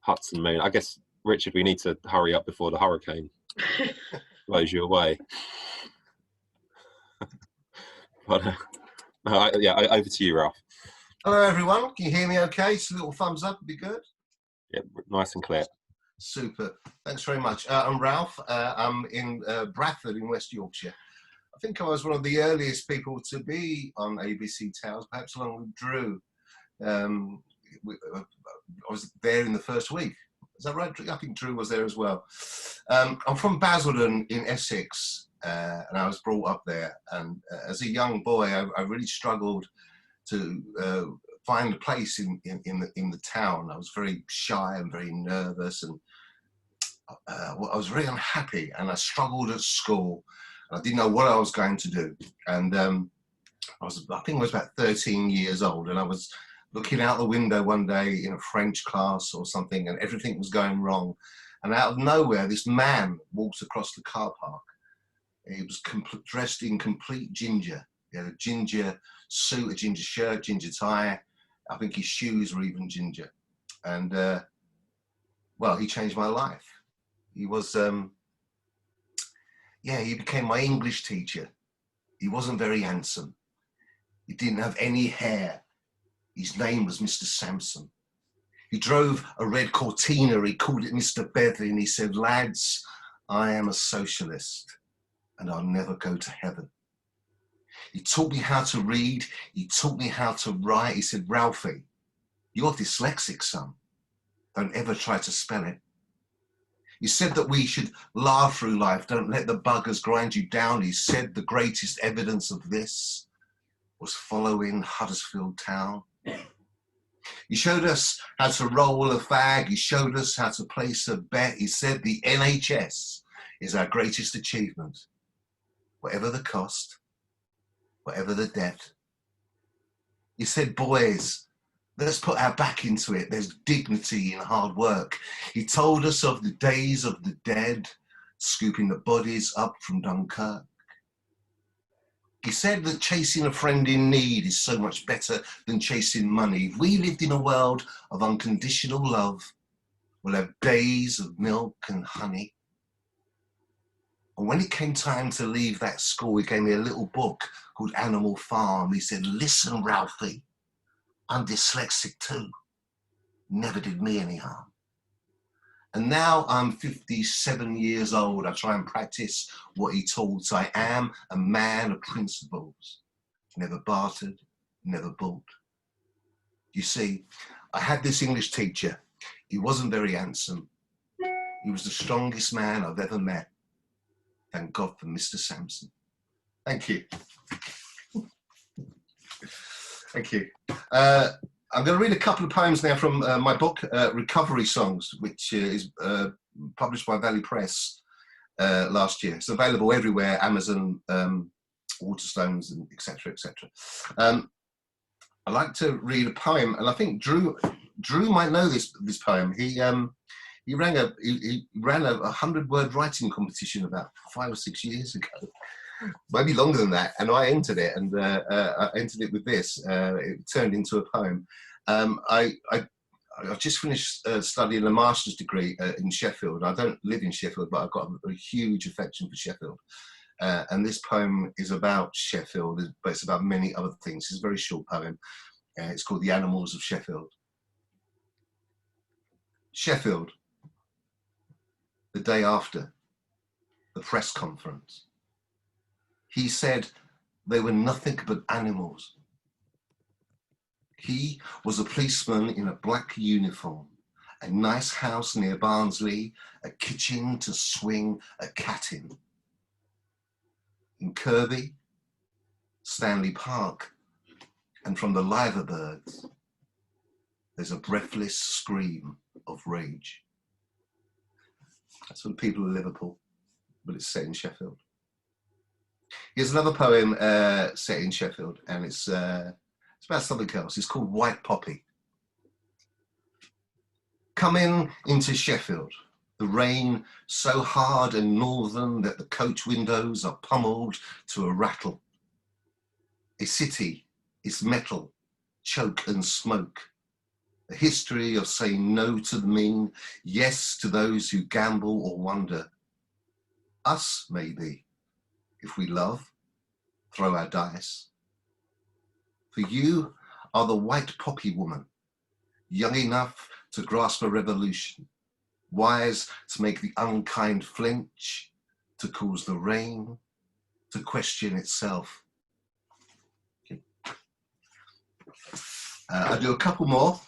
HudsonMoon. I guess, Richard, we need to hurry up before the hurricane blows you away. But yeah, over to you, Ralph. Hello, everyone. Can you hear me okay? Just a little thumbs up would be good. Yeah, nice and clear. Super. Thanks very much. I'm Ralph. I'm in Bradford in West Yorkshire. think I was one of the earliest people to be on ABCtales, perhaps along with Drew. I was there in the first week. Is that right? I think Drew was there as well. I'm from Basildon in Essex, and I was brought up there. And as a young boy, I really struggled to find a place in the town. I was very shy and very nervous, and I was very unhappy, and I struggled at school. I didn't know what I was going to do. And I think I was about 13 years old, and I was looking out the window one day in a French class or something, and everything was going wrong. And out of nowhere, this man walked across the car park. He was dressed in complete ginger. He had a ginger suit, a ginger shirt, ginger tie. I think his shoes were even ginger. And, well, he changed my life. He was, he became my English teacher. He wasn't very handsome. He didn't have any hair. His name was Mr. Sampson. He drove a red Cortina. He called it Mr. Bedley, and he said, "Lads, I am a socialist and I'll never go to heaven." He taught me how to read. He taught me how to write. He said, "Ralphie, you're dyslexic, son. Don't ever try to spell it." He said that we should laugh through life. Don't let the buggers grind you down. He said the greatest evidence of this was following Huddersfield Town. He showed us how to roll a fag. He showed us how to place a bet. He said the NHS is our greatest achievement. Whatever the cost, whatever the debt. He said, "Boys, let's put our back into it. There's dignity in hard work." He told us of the days of the dead, scooping the bodies up from Dunkirk. He said that chasing a friend in need is so much better than chasing money. If we lived in a world of unconditional love, we'll have days of milk and honey. And when it came time to leave that school, he gave me a little book called Animal Farm. He said, "Listen, Ralphie, I'm dyslexic too. Never did me any harm." And now I'm 57 years old. I try and practice what he taught. I am a man of principles, never bartered, never bought. You see, I had this English teacher. He wasn't very handsome. He was the strongest man I've ever met. Thank God for Mr. Sampson. Thank you. Thank you. I'm going to read a couple of poems now from my book, Recovery Songs, which is published by Valley Press last year. It's available everywhere, Amazon, Waterstones, and etc., etc. I'd like to read a poem, and I think Drew might know this poem. He ran a 100-word writing competition about 5 or 6 years ago. Maybe longer than that, and I entered it, and I entered it with this. It turned into a poem. I've just finished studying a master's degree in Sheffield. I don't live in Sheffield, but I've got a huge affection for Sheffield. And this poem is about Sheffield, but it's about many other things. It's a very short poem. It's called The Animals of Sheffield. Sheffield, the day after the press conference. He said they were nothing but animals. He was a policeman in a black uniform, a nice house near Barnsley, a kitchen to swing a cat in. In Kirby, Stanley Park, and from the liver birds, there's a breathless scream of rage. That's for the people of Liverpool, but it's set in Sheffield. Here's another poem set in Sheffield, and it's about something else. It's called White Poppy. Coming into Sheffield, the rain so hard and northern that the coach windows are pummeled to a rattle. A city is metal, choke and smoke. A history of saying no to the mean, yes to those who gamble or wonder. Us, maybe, if we love, throw our dice. For you are the white poppy woman, young enough to grasp a revolution, wise to make the unkind flinch, to cause the rain the question itself. Okay. I'll do a couple more.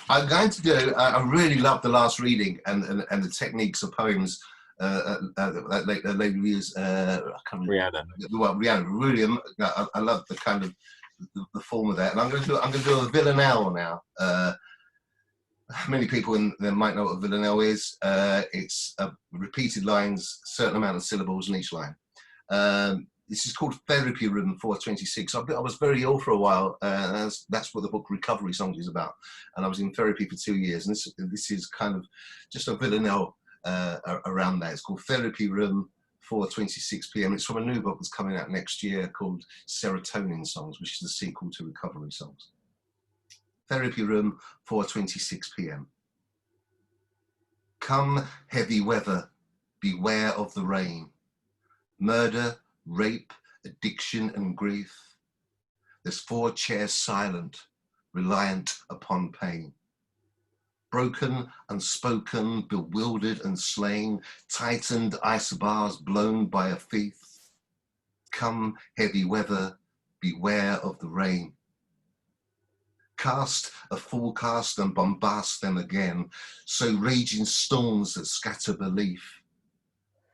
I'm going to do, I really love the last reading and the techniques of poems that lady used. Rhiannonw. Well, Rhiannonw, really, I love the kind of the form of that. And I'm going to do a Villanelle now. Many people in there might know what a Villanelle is. It's repeated lines, certain amount of syllables in each line. This is called Therapy Room 426. I was very ill for a while. That's what the book Recovery Songs is about. And I was in therapy for 2 years. And this is kind of just a Villanelle around that. It's called Therapy Room 4:26 p.m. It's from a new book that's coming out next year called Serotonin Songs, which is the sequel to Recovery Songs. Therapy Room 4:26 p.m. Come heavy weather, beware of the rain. Murder, rape, addiction and grief. There's 4 chairs silent, reliant upon pain. Broken, unspoken, bewildered and slain, tightened ice bars blown by a thief. Come heavy weather, beware of the rain. Cast a full cast and bombast them again, so raging storms that scatter belief.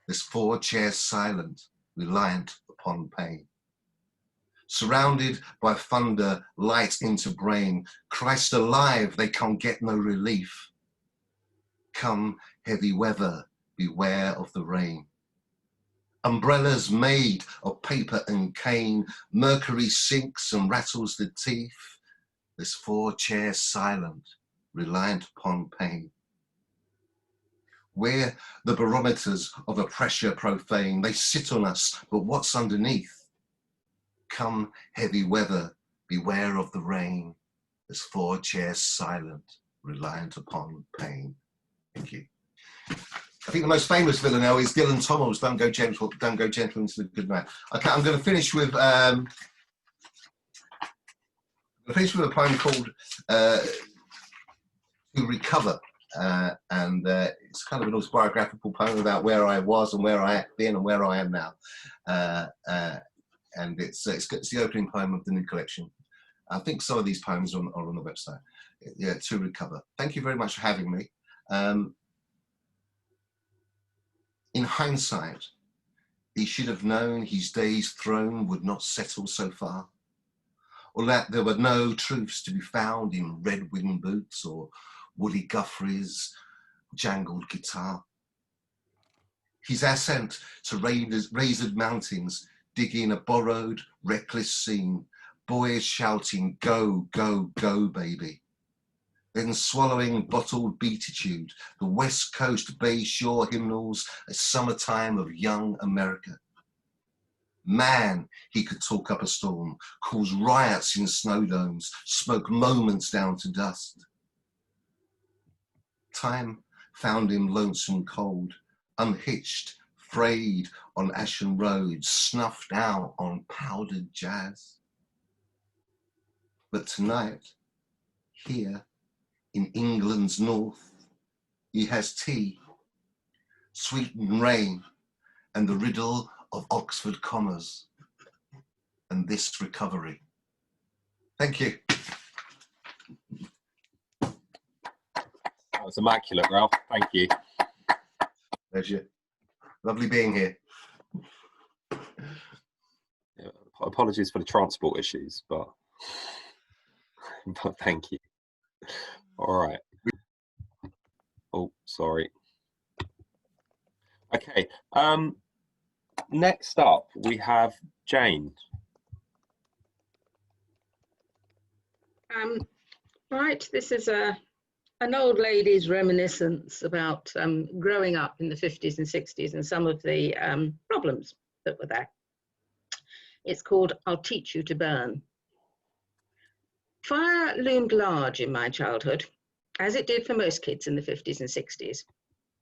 There's 4 chairs silent, reliant upon pain. Surrounded by thunder, light into brain, Christ alive, they can't get no relief. Come heavy weather, beware of the rain. Umbrellas made of paper and cane, mercury sinks and rattles the teeth. There's 4 chairs silent, reliant upon pain. We're the barometers of a pressure profane. They sit on us, but what's underneath? Come heavy weather, beware of the rain. There's 4 chairs silent, reliant upon pain. Thank you. I think the most famous Villanelle is Dylan Tommel's Don't Go Gentle into the Good Night. Okay, I'm going to finish with a poem called To Recover. And it's kind of an autobiographical poem about where I was and where I have been and where I am now. And it's the opening poem of the new collection. I think some of these poems are on the website. Yeah, To Recover. Thank you very much for having me. In hindsight, he should have known his day's throne would not settle so far, or that there were no truths to be found in red wing boots or Woody Guthrie's jangled guitar. His ascent to razored mountains, digging a borrowed, reckless scene, boys shouting, go, go, go, baby. Then swallowing bottled beatitude, the West Coast Bay Shore hymnals, a summertime of young America. Man, he could talk up a storm, cause riots in snow domes, smoke moments down to dust. Time found him lonesome cold, unhitched, frayed on ashen roads, snuffed out on powdered jazz. But tonight, here in England's north, he has tea, sweetened rain, and the riddle of Oxford commas, and this recovery. Thank you. That was immaculate, Ralph. Thank you. Pleasure. Lovely being here. Yeah, apologies for the transport issues, but thank you. All right. Oh, sorry. Okay. Next up, we have Jane. Right. This is an old lady's reminiscence about growing up in the 50s and 60s and some of the problems that were there. It's called I'll Teach You to Burn. Fire loomed large in my childhood, as it did for most kids in the 50s and 60s.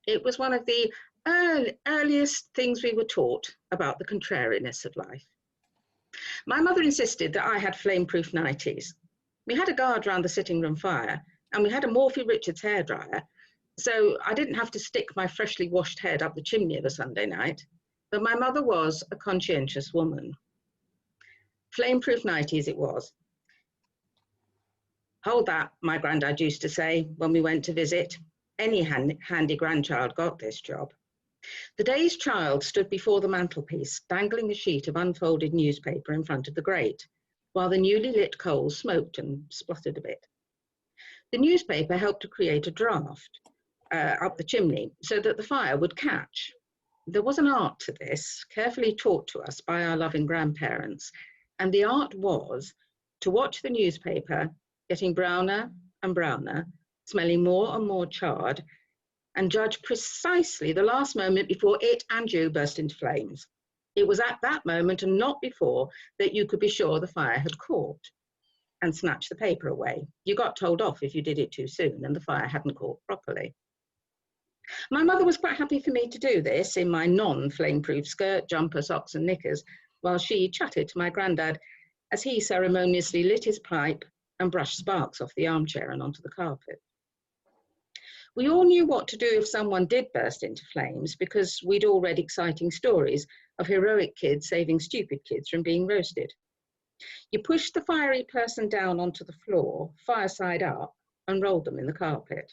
It was one of the earliest things we were taught about the contrariness of life. My mother insisted that I had flame-proof nighties. We had a guard round the sitting room fire, and we had a Morphy Richards hairdryer, so I didn't have to stick my freshly washed head up the chimney of a Sunday night. but my mother was a conscientious woman. Flame-proof nighties it was. Hold that, my granddad used to say when we went to visit. Any handy grandchild got this job. The day's child stood before the mantelpiece, dangling a sheet of unfolded newspaper in front of the grate, while the newly lit coals smoked and spluttered a bit. The newspaper helped to create a draft up the chimney so that the fire would catch. There was an art to this, carefully taught to us by our loving grandparents, and the art was to watch the newspaper getting browner and browner, smelling more and more charred, and judge precisely the last moment before it and you burst into flames. It was at that moment and not before that you could be sure the fire had caught, and snatch the paper away. You got told off if you did it too soon and the fire hadn't caught properly. My mother was quite happy for me to do this in my non-flame-proof skirt, jumper, socks and knickers, while she chatted to my granddad as he ceremoniously lit his pipe and brushed sparks off the armchair and onto the carpet. We all knew what to do if someone did burst into flames because we'd all read exciting stories of heroic kids saving stupid kids from being roasted. You pushed the fiery person down onto the floor, fireside up, and rolled them in the carpet.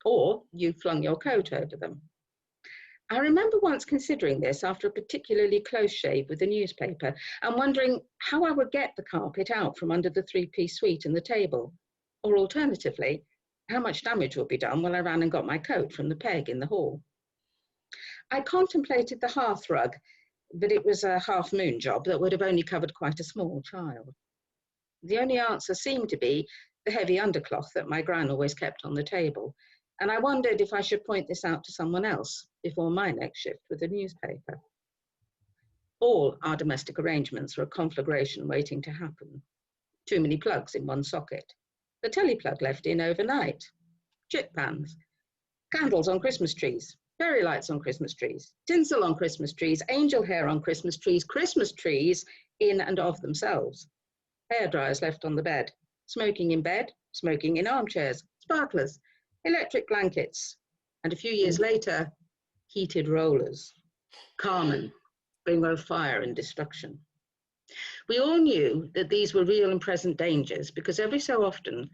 Or you flung your coat over them. I remember once considering this after a particularly close shave with the newspaper and wondering how I would get the carpet out from under the three-piece suite and the table, or alternatively, how much damage would be done while I ran and got my coat from the peg in the hall. I contemplated the hearth rug, but it was a half-moon job that would have only covered quite a small child. The only answer seemed to be the heavy undercloth that my gran always kept on the table, and I wondered if I should point this out to someone else before my next shift with the newspaper. All our domestic arrangements were a conflagration waiting to happen. Too many plugs in one socket. The telly plug left in overnight. Chip pans. Candles on Christmas trees. Fairy lights on Christmas trees. Tinsel on Christmas trees. Angel hair on Christmas trees in and of themselves. Hair dryers left on the bed. Smoking in bed. Smoking in armchairs. Sparklers. Electric blankets. And a few years later, heated rollers. Carmen, bringer of fire and destruction. We all knew that these were real and present dangers because every so often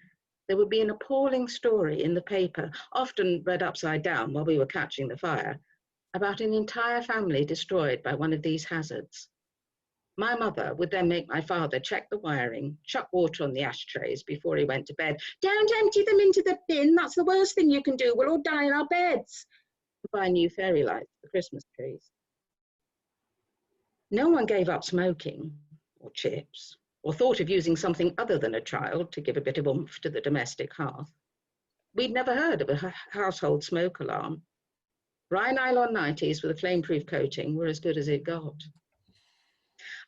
there would be an appalling story in the paper, often read upside down while we were catching the fire, about an entire family destroyed by one of these hazards. My mother would then make my father check the wiring, chuck water on the ashtrays before he went to bed. Don't empty them into the bin, that's the worst thing you can do, we'll all die in our beds. Buy new fairy lights for Christmas trees. No one gave up smoking, or chips, or thought of using something other than a child to give a bit of oomph to the domestic hearth. We'd never heard of a household smoke alarm. Rye nylon nighties with a flame-proof coating were as good as it got.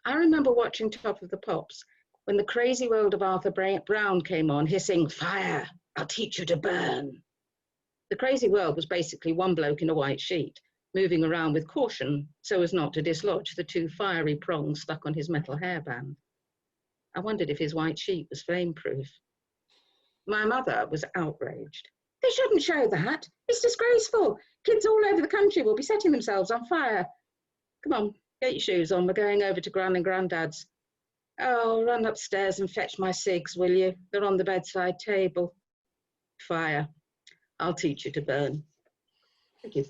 I remember watching Top of the Pops when the crazy world of Arthur Brown came on, hissing, "Fire, I'll teach you to burn." The crazy world was basically one bloke in a white sheet, moving around with caution so as not to dislodge the two fiery prongs stuck on his metal hairband. I wondered if his white sheet was flame-proof. My mother was outraged. "They shouldn't show that. It's disgraceful. Kids all over the country will be setting themselves on fire. Come on, get your shoes on. We're going over to Gran and Grandad's." "Oh, run upstairs and fetch my cigs, will you? They're on the bedside table." "Fire. I'll teach you to burn." Thank you.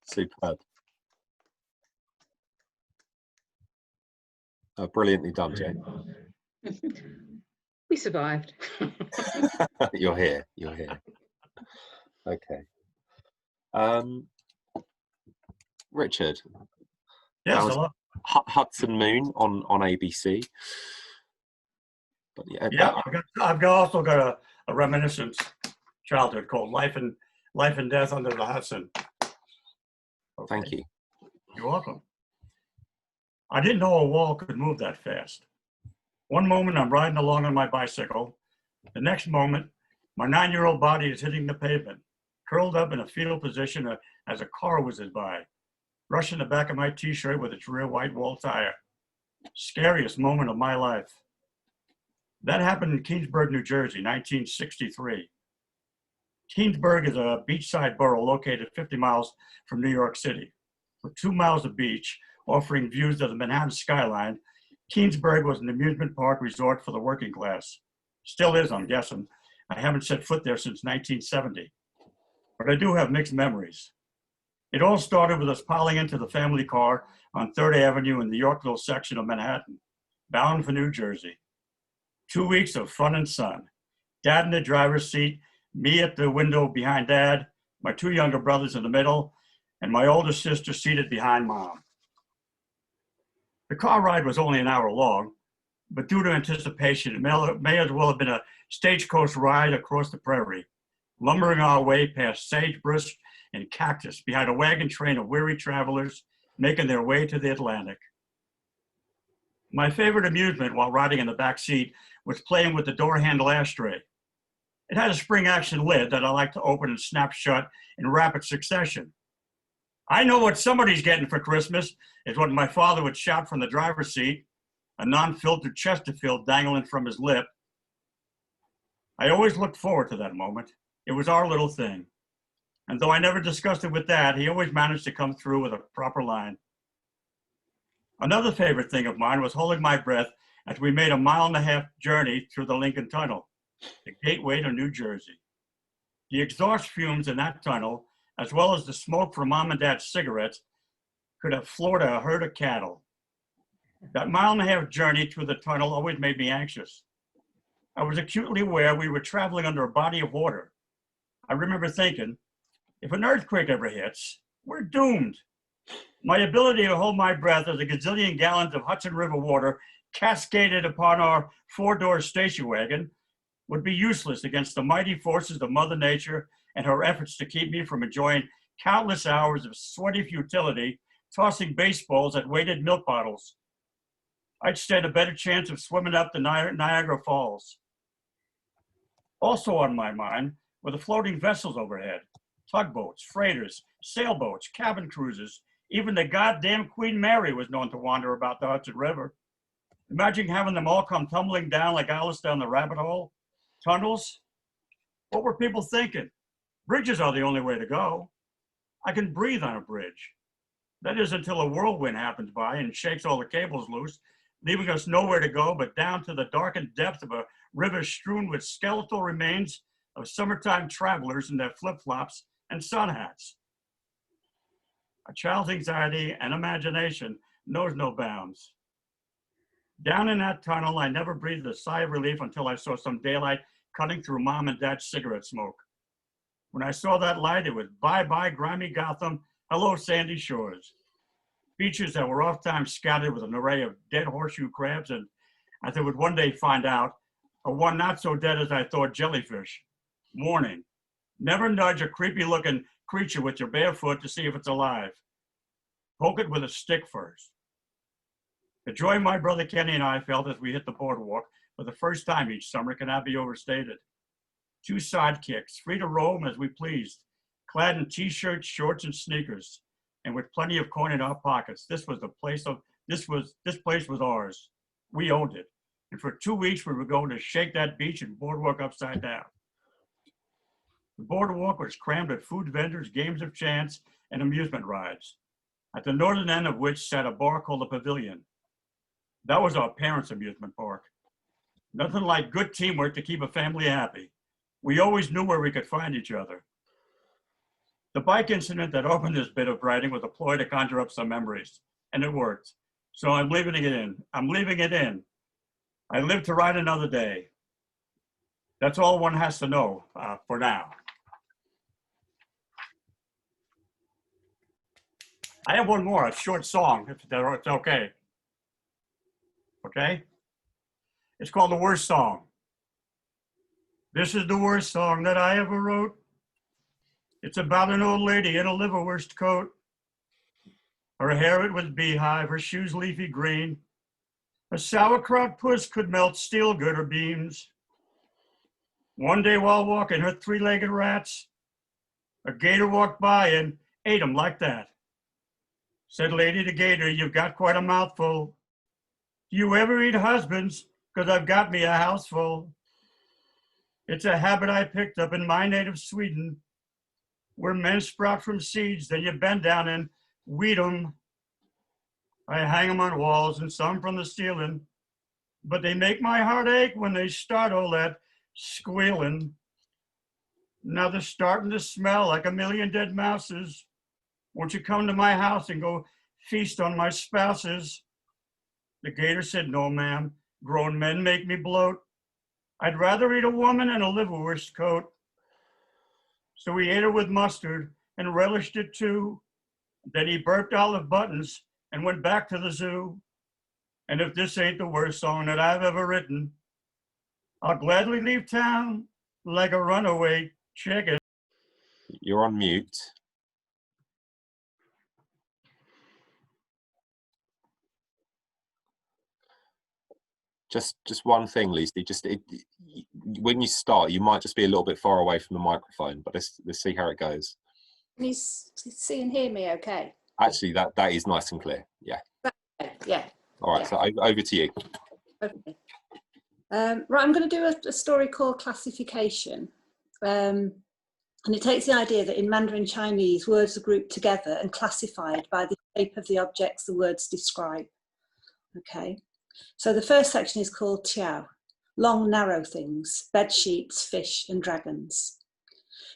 Superb. Brilliantly done, Jen. We survived. You're here. You're here. Okay. Richard. Yes, hello. HudsonMoon on ABC. But yeah, I've also got a reminiscent childhood called Life and Death Under the Hudson. Okay. Thank you. You're welcome. I didn't know a wall could move that fast. One moment I'm riding along on my bicycle. The next moment, my 9-year-old body is hitting the pavement, curled up in a fetal position as a car whizzes by, brushing the back of my t-shirt with its rear white wall tire. Scariest moment of my life. That happened in Keansburg, New Jersey, 1963. Keensburg is a beachside borough located 50 miles from New York City. With 2 miles of beach offering views of the Manhattan skyline, Keensburg was an amusement park resort for the working class. Still is, I'm guessing. I haven't set foot there since 1970, but I do have mixed memories. It all started with us piling into the family car on 3rd Avenue in the Yorkville section of Manhattan, bound for New Jersey. 2 weeks of fun and sun. Dad in the driver's seat, me at the window behind Dad, my 2 younger brothers in the middle, and my older sister seated behind Mom. The car ride was only an hour long, but due to anticipation, it may as well have been a stagecoach ride across the prairie, lumbering our way past sagebrush and cactus behind a wagon train of weary travelers making their way to the Atlantic. My favorite amusement while riding in the back seat was playing with the door handle ashtray. It had a spring action lid that I like to open and snap shut in rapid succession. I know what somebody's getting for Christmas, is what my father would shout from the driver's seat, a non-filtered Chesterfield dangling from his lip. I always looked forward to that moment. It was our little thing. And though I never discussed it with Dad, he always managed to come through with a proper line. Another favorite thing of mine was holding my breath as we made a 1.5-mile journey through the Lincoln Tunnel, the gateway to New Jersey. The exhaust fumes in that tunnel, as well as the smoke from Mom and Dad's cigarettes, could have floored a herd of cattle. That 1.5-mile journey through the tunnel always made me anxious. I was acutely aware we were traveling under a body of water. I remember thinking, if an earthquake ever hits, we're doomed. My ability to hold my breath as a gazillion gallons of Hudson River water cascaded upon our 4-door station wagon would be useless against the mighty forces of Mother Nature and her efforts to keep me from enjoying countless hours of sweaty futility tossing baseballs at weighted milk bottles. I'd stand a better chance of swimming up the Niagara Falls. Also on my mind were the floating vessels overhead, tugboats, freighters, sailboats, cabin cruises. Even the goddamn Queen Mary was known to wander about the Hudson River. Imagine having them all come tumbling down like Alice down the rabbit hole. Tunnels? What were people thinking? Bridges are the only way to go. I can breathe on a bridge. That is until a whirlwind happens by and shakes all the cables loose, leaving us nowhere to go but down to the darkened depth of a river strewn with skeletal remains of summertime travelers in their flip-flops and sun hats. A child's anxiety and imagination knows no bounds. Down in that tunnel, I never breathed a sigh of relief until I saw some daylight cutting through Mom and Dad's cigarette smoke. When I saw that light, it was bye-bye grimy Gotham, hello sandy shores. Beaches that were oft-times scattered with an array of dead horseshoe crabs and, as I would one day find out, a one not so dead as I thought jellyfish. Warning, never nudge a creepy-looking creature with your bare foot to see if it's alive. Poke it with a stick first. The joy my brother Kenny and I felt as we hit the boardwalk for the first time each summer cannot be overstated. 2 sidekicks, free to roam as we pleased, clad in t-shirts, shorts, and sneakers, and with plenty of coin in our pockets. This place was ours. We owned it. And for 2 weeks, we were going to shake that beach and boardwalk upside down. The boardwalk was crammed with food vendors, games of chance, and amusement rides, at the northern end of which sat a bar called the Pavilion. That was our parents' amusement park. Nothing like good teamwork to keep a family happy. We always knew where we could find each other. The bike incident that opened this bit of writing was a ploy to conjure up some memories, and it worked. So I'm leaving it in. I live to write another day. That's all one has to know for now. I have one more, a short song, if it's okay. Okay? It's called The Worst Song. This is the worst song that I ever wrote. It's about an old lady in a liverwurst coat. Her hair it was beehive, her shoes leafy green. A sauerkraut puss could melt steel girder beams. One day while walking her 3-legged rats, a gator walked by and ate 'em like that. Said lady to gator, you've got quite a mouthful. Do you ever eat husbands? 'Cause I've got me a house full. It's a habit I picked up in my native Sweden, where men sprout from seeds, then you bend down and weed them. I hang them on walls and some from the ceiling, but they make my heart ache when they start all that squealing. Now they're starting to smell like a million dead mouses. Won't you come to my house and go feast on my spouses? The gator said, no, ma'am. Grown men make me bloat. I'd rather eat a woman in a liverwurst coat. So he ate her with mustard and relished it too. Then he burped Olive Buttons and went back to the zoo. And if this ain't the worst song that I've ever written, I'll gladly leave town like a runaway chicken. You're on mute. Just one thing, Lucy. When you start, you might just be a little bit far away from the microphone, but let's see how it goes. Can you see and hear me okay? Actually, that is nice and clear. Yeah. Okay. Yeah. All right, yeah. so over to you. Okay. Right, I'm going to do a story called Classification. And it takes the idea that in Mandarin Chinese, words are grouped together and classified by the shape of the objects the words describe. Okay. So the first section is called Tiao, long narrow things, bed sheets, fish and dragons.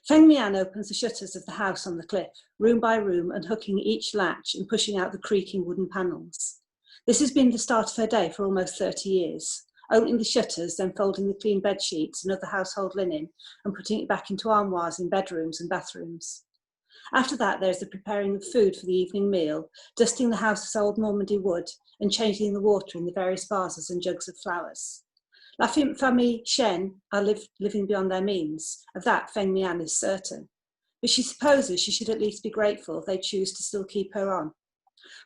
Feng Mian opens the shutters of the house on the cliff, room by room, unhooking each latch and pushing out the creaking wooden panels. This has been the start of her day for almost 30 years, opening the shutters, then folding the clean bed sheets and other household linen and putting it back into armoires in bedrooms and bathrooms. After that, there's the preparing of food for the evening meal, dusting the house's old Normandy wood, and changing the water in the various vases and jugs of flowers. La famille Shen are living beyond their means. Of that, Feng Mian is certain. But she supposes she should at least be grateful if they choose to still keep her on.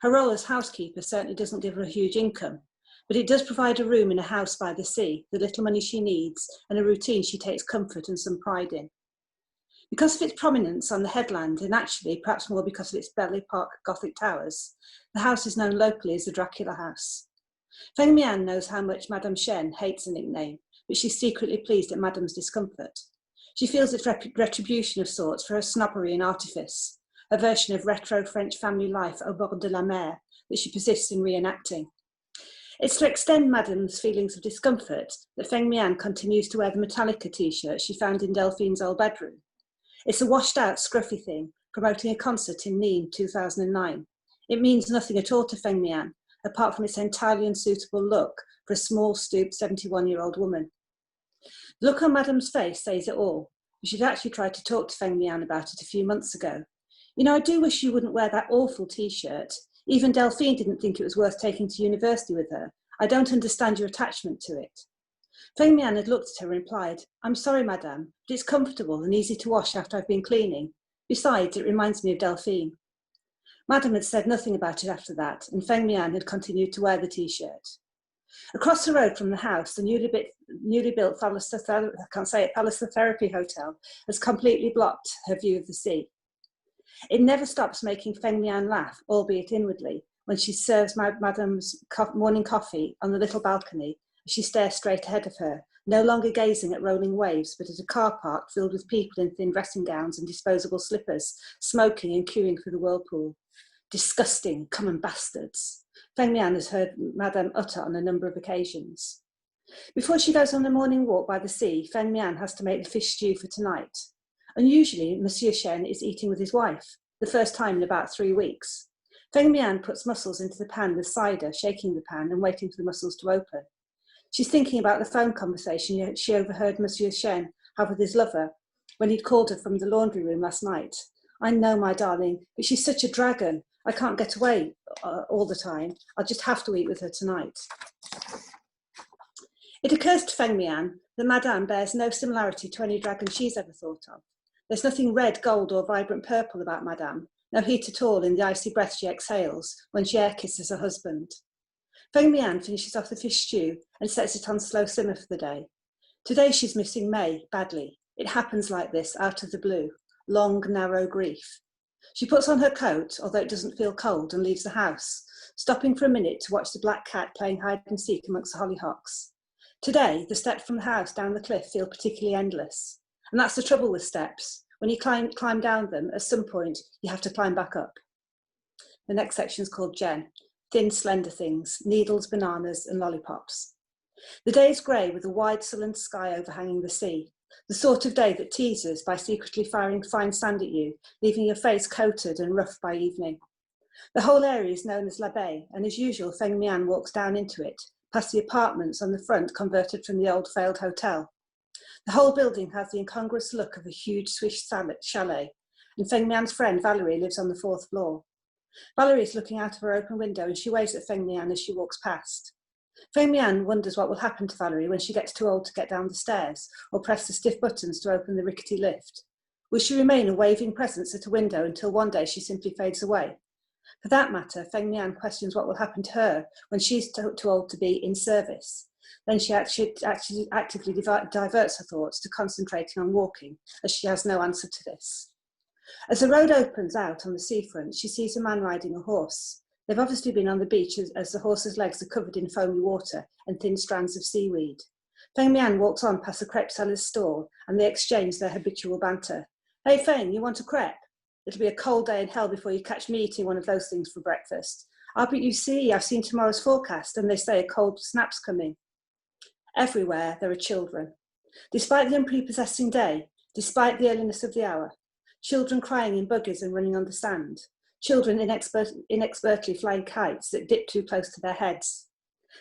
Her role as housekeeper certainly doesn't give her a huge income, but it does provide a room in a house by the sea, the little money she needs, and a routine she takes comfort and some pride in. Because of its prominence on the headland, and actually perhaps more because of its Belle Epoque Gothic towers, the house is known locally as the Dracula House. Feng Mian knows how much Madame Shen hates the nickname, but she's secretly pleased at Madame's discomfort. She feels it's retribution of sorts for her snobbery and artifice, a version of retro French family life au bord de la mer that she persists in reenacting. It's to extend Madame's feelings of discomfort that Feng Mian continues to wear the Metallica t-shirt she found in Delphine's old bedroom. It's a washed-out, scruffy thing, promoting a concert in Nîmes 2009. It means nothing at all to Feng Mian, apart from its entirely unsuitable look for a small, stooped 71-year-old woman. The look on Madame's face says it all. She'd actually tried to talk to Feng Mian about it a few months ago. You know, I do wish you wouldn't wear that awful t-shirt. Even Delphine didn't think it was worth taking to university with her. I don't understand your attachment to it. Feng Mian had looked at her and replied, I'm sorry, madame, but it's comfortable and easy to wash after I've been cleaning. Besides, it reminds me of Delphine. Madame had said nothing about it after that, and Feng Mian had continued to wear the t-shirt. Across the road from the house, the newly built Thalassotherapy Hotel has completely blocked her view of the sea. It never stops making Feng Mian laugh, albeit inwardly, when she serves Madame's morning coffee on the little balcony. She stares straight ahead of her, no longer gazing at rolling waves, but at a car park filled with people in thin dressing gowns and disposable slippers, smoking and queuing for the whirlpool. Disgusting, common bastards. Feng Mian has heard Madame utter on a number of occasions. Before she goes on a morning walk by the sea, Feng Mian has to make the fish stew for tonight. Unusually, Monsieur Shen is eating with his wife, the first time in about 3 weeks. Feng Mian puts mussels into the pan with cider, shaking the pan and waiting for the mussels to open. She's thinking about the phone conversation she overheard Monsieur Shen have with his lover when he'd called her from the laundry room last night. I know, my darling, but she's such a dragon. I can't get away all the time. I'll just have to eat with her tonight. It occurs to Feng Mian that Madame bears no similarity to any dragon she's ever thought of. There's nothing red, gold or vibrant purple about Madame, no heat at all in the icy breath she exhales when she air kisses her husband. Feng Mian finishes off the fish stew and sets it on slow simmer for the day. Today she's missing May badly. It happens like this, out of the blue. Long, narrow grief. She puts on her coat, although it doesn't feel cold, and leaves the house, stopping for a minute to watch the black cat playing hide and seek amongst the hollyhocks. Today, the steps from the house down the cliff feel particularly endless. And that's the trouble with steps. When you climb down them, at some point, you have to climb back up. The next section is called Jen. Thin, slender things, needles, bananas, and lollipops. The day is grey with a wide sullen sky overhanging the sea. The sort of day that teases by secretly firing fine sand at you, leaving your face coated and rough by evening. The whole area is known as La Bay, and as usual, Feng Mian walks down into it, past the apartments on the front converted from the old failed hotel. The whole building has the incongruous look of a huge Swiss chalet, and Feng Mian's friend Valerie lives on the 4th floor. Valerie is looking out of her open window and she waves at Feng Mian as she walks past. Feng Mian wonders what will happen to Valerie when she gets too old to get down the stairs or press the stiff buttons to open the rickety lift. Will she remain a waving presence at a window until one day she simply fades away? For that matter, Feng Mian questions what will happen to her when she's too old to be in service. Then she actually actively diverts her thoughts to concentrating on walking, as she has no answer to this. As the road opens out on the seafront, she sees a man riding a horse. They've obviously been on the beach as the horse's legs are covered in foamy water and thin strands of seaweed. Feng Mian walks on past the crepe seller's stall and they exchange their habitual banter. Hey Feng, you want a crepe? It'll be a cold day in hell before you catch me eating one of those things for breakfast. But you see, I've seen tomorrow's forecast and they say a cold snap's coming. Everywhere there are children. Despite the unprepossessing day, despite the earliness of the hour, children crying in buggies and running on the sand, children inexpertly flying kites that dip too close to their heads.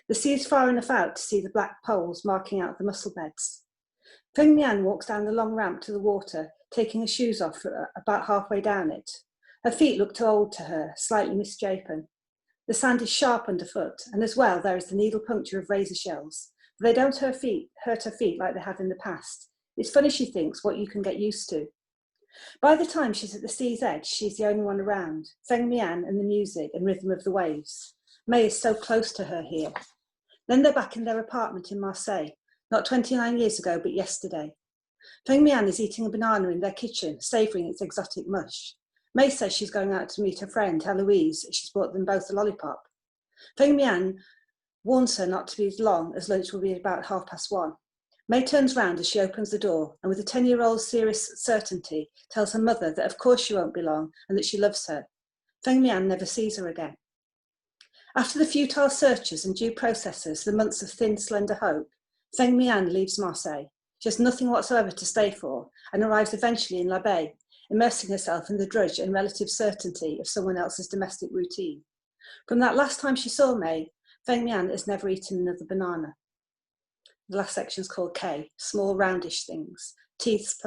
The sea is far enough out to see the black poles marking out the mussel beds. Feng Mian walks down the long ramp to the water, taking her shoes off about halfway down it. Her feet look too old to her, slightly misshapen. The sand is sharp underfoot, and as well there is the needle puncture of razor shells. But they don't hurt her feet like they have in the past. It's funny, she thinks, what you can get used to. By the time she's at the sea's edge, she's the only one around. Feng Mian and the music and rhythm of the waves. May is so close to her here. Then they're back in their apartment in Marseille, not 29 years ago, but yesterday. Feng Mian is eating a banana in their kitchen, savouring its exotic mush. May says she's going out to meet her friend, Heloise. She's brought them both a lollipop. Feng Mian warns her not to be long, as lunch will be about 1:30. May turns round as she opens the door and with a 10-year-old's serious certainty tells her mother that of course she won't be long and that she loves her. Feng Mian never sees her again. After the futile searches and due processes, the months of thin, slender hope, Feng Mian leaves Marseille. She has nothing whatsoever to stay for and arrives eventually in La Bay, immersing herself in the drudge and relative certainty of someone else's domestic routine. From that last time she saw May, Feng Mian has never eaten another banana. The last section is called K, small roundish things, teeth,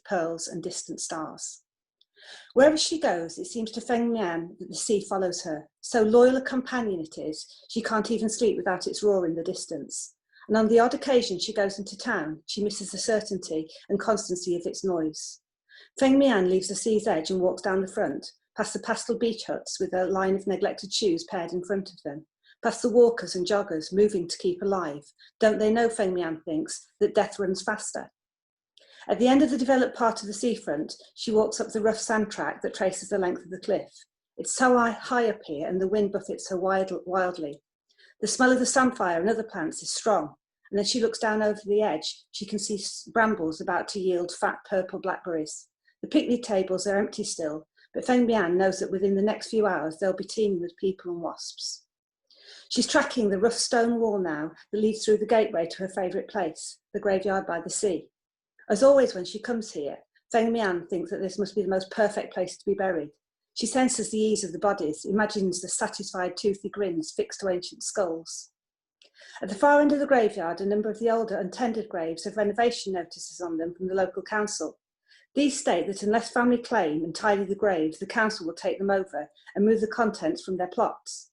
pearls and distant stars. Wherever she goes, it seems to Feng Mian that the sea follows her. So loyal a companion it is, she can't even sleep without its roar in the distance. And on the odd occasion she goes into town, she misses the certainty and constancy of its noise. Feng Mian leaves the sea's edge and walks down the front, past the pastel beach huts with a line of neglected shoes paired in front of them, past the walkers and joggers moving to keep alive. Don't they know, Feng Mian thinks, that death runs faster? At the end of the developed part of the seafront, she walks up the rough sand track that traces the length of the cliff. It's so high up here and the wind buffets her wildly. The smell of the samphire and other plants is strong, and as she looks down over the edge, she can see brambles about to yield fat purple blackberries. The picnic tables are empty still, but Feng Mian knows that within the next few hours they'll be teeming with people and wasps. She's tracking the rough stone wall now that leads through the gateway to her favourite place, the graveyard by the sea. As always when she comes here, Feng Mian thinks that this must be the most perfect place to be buried. She senses the ease of the bodies, imagines the satisfied toothy grins fixed to ancient skulls. At the far end of the graveyard, a number of the older untended graves have renovation notices on them from the local council. These state that unless family claim and tidy the graves, the council will take them over and move the contents from their plots.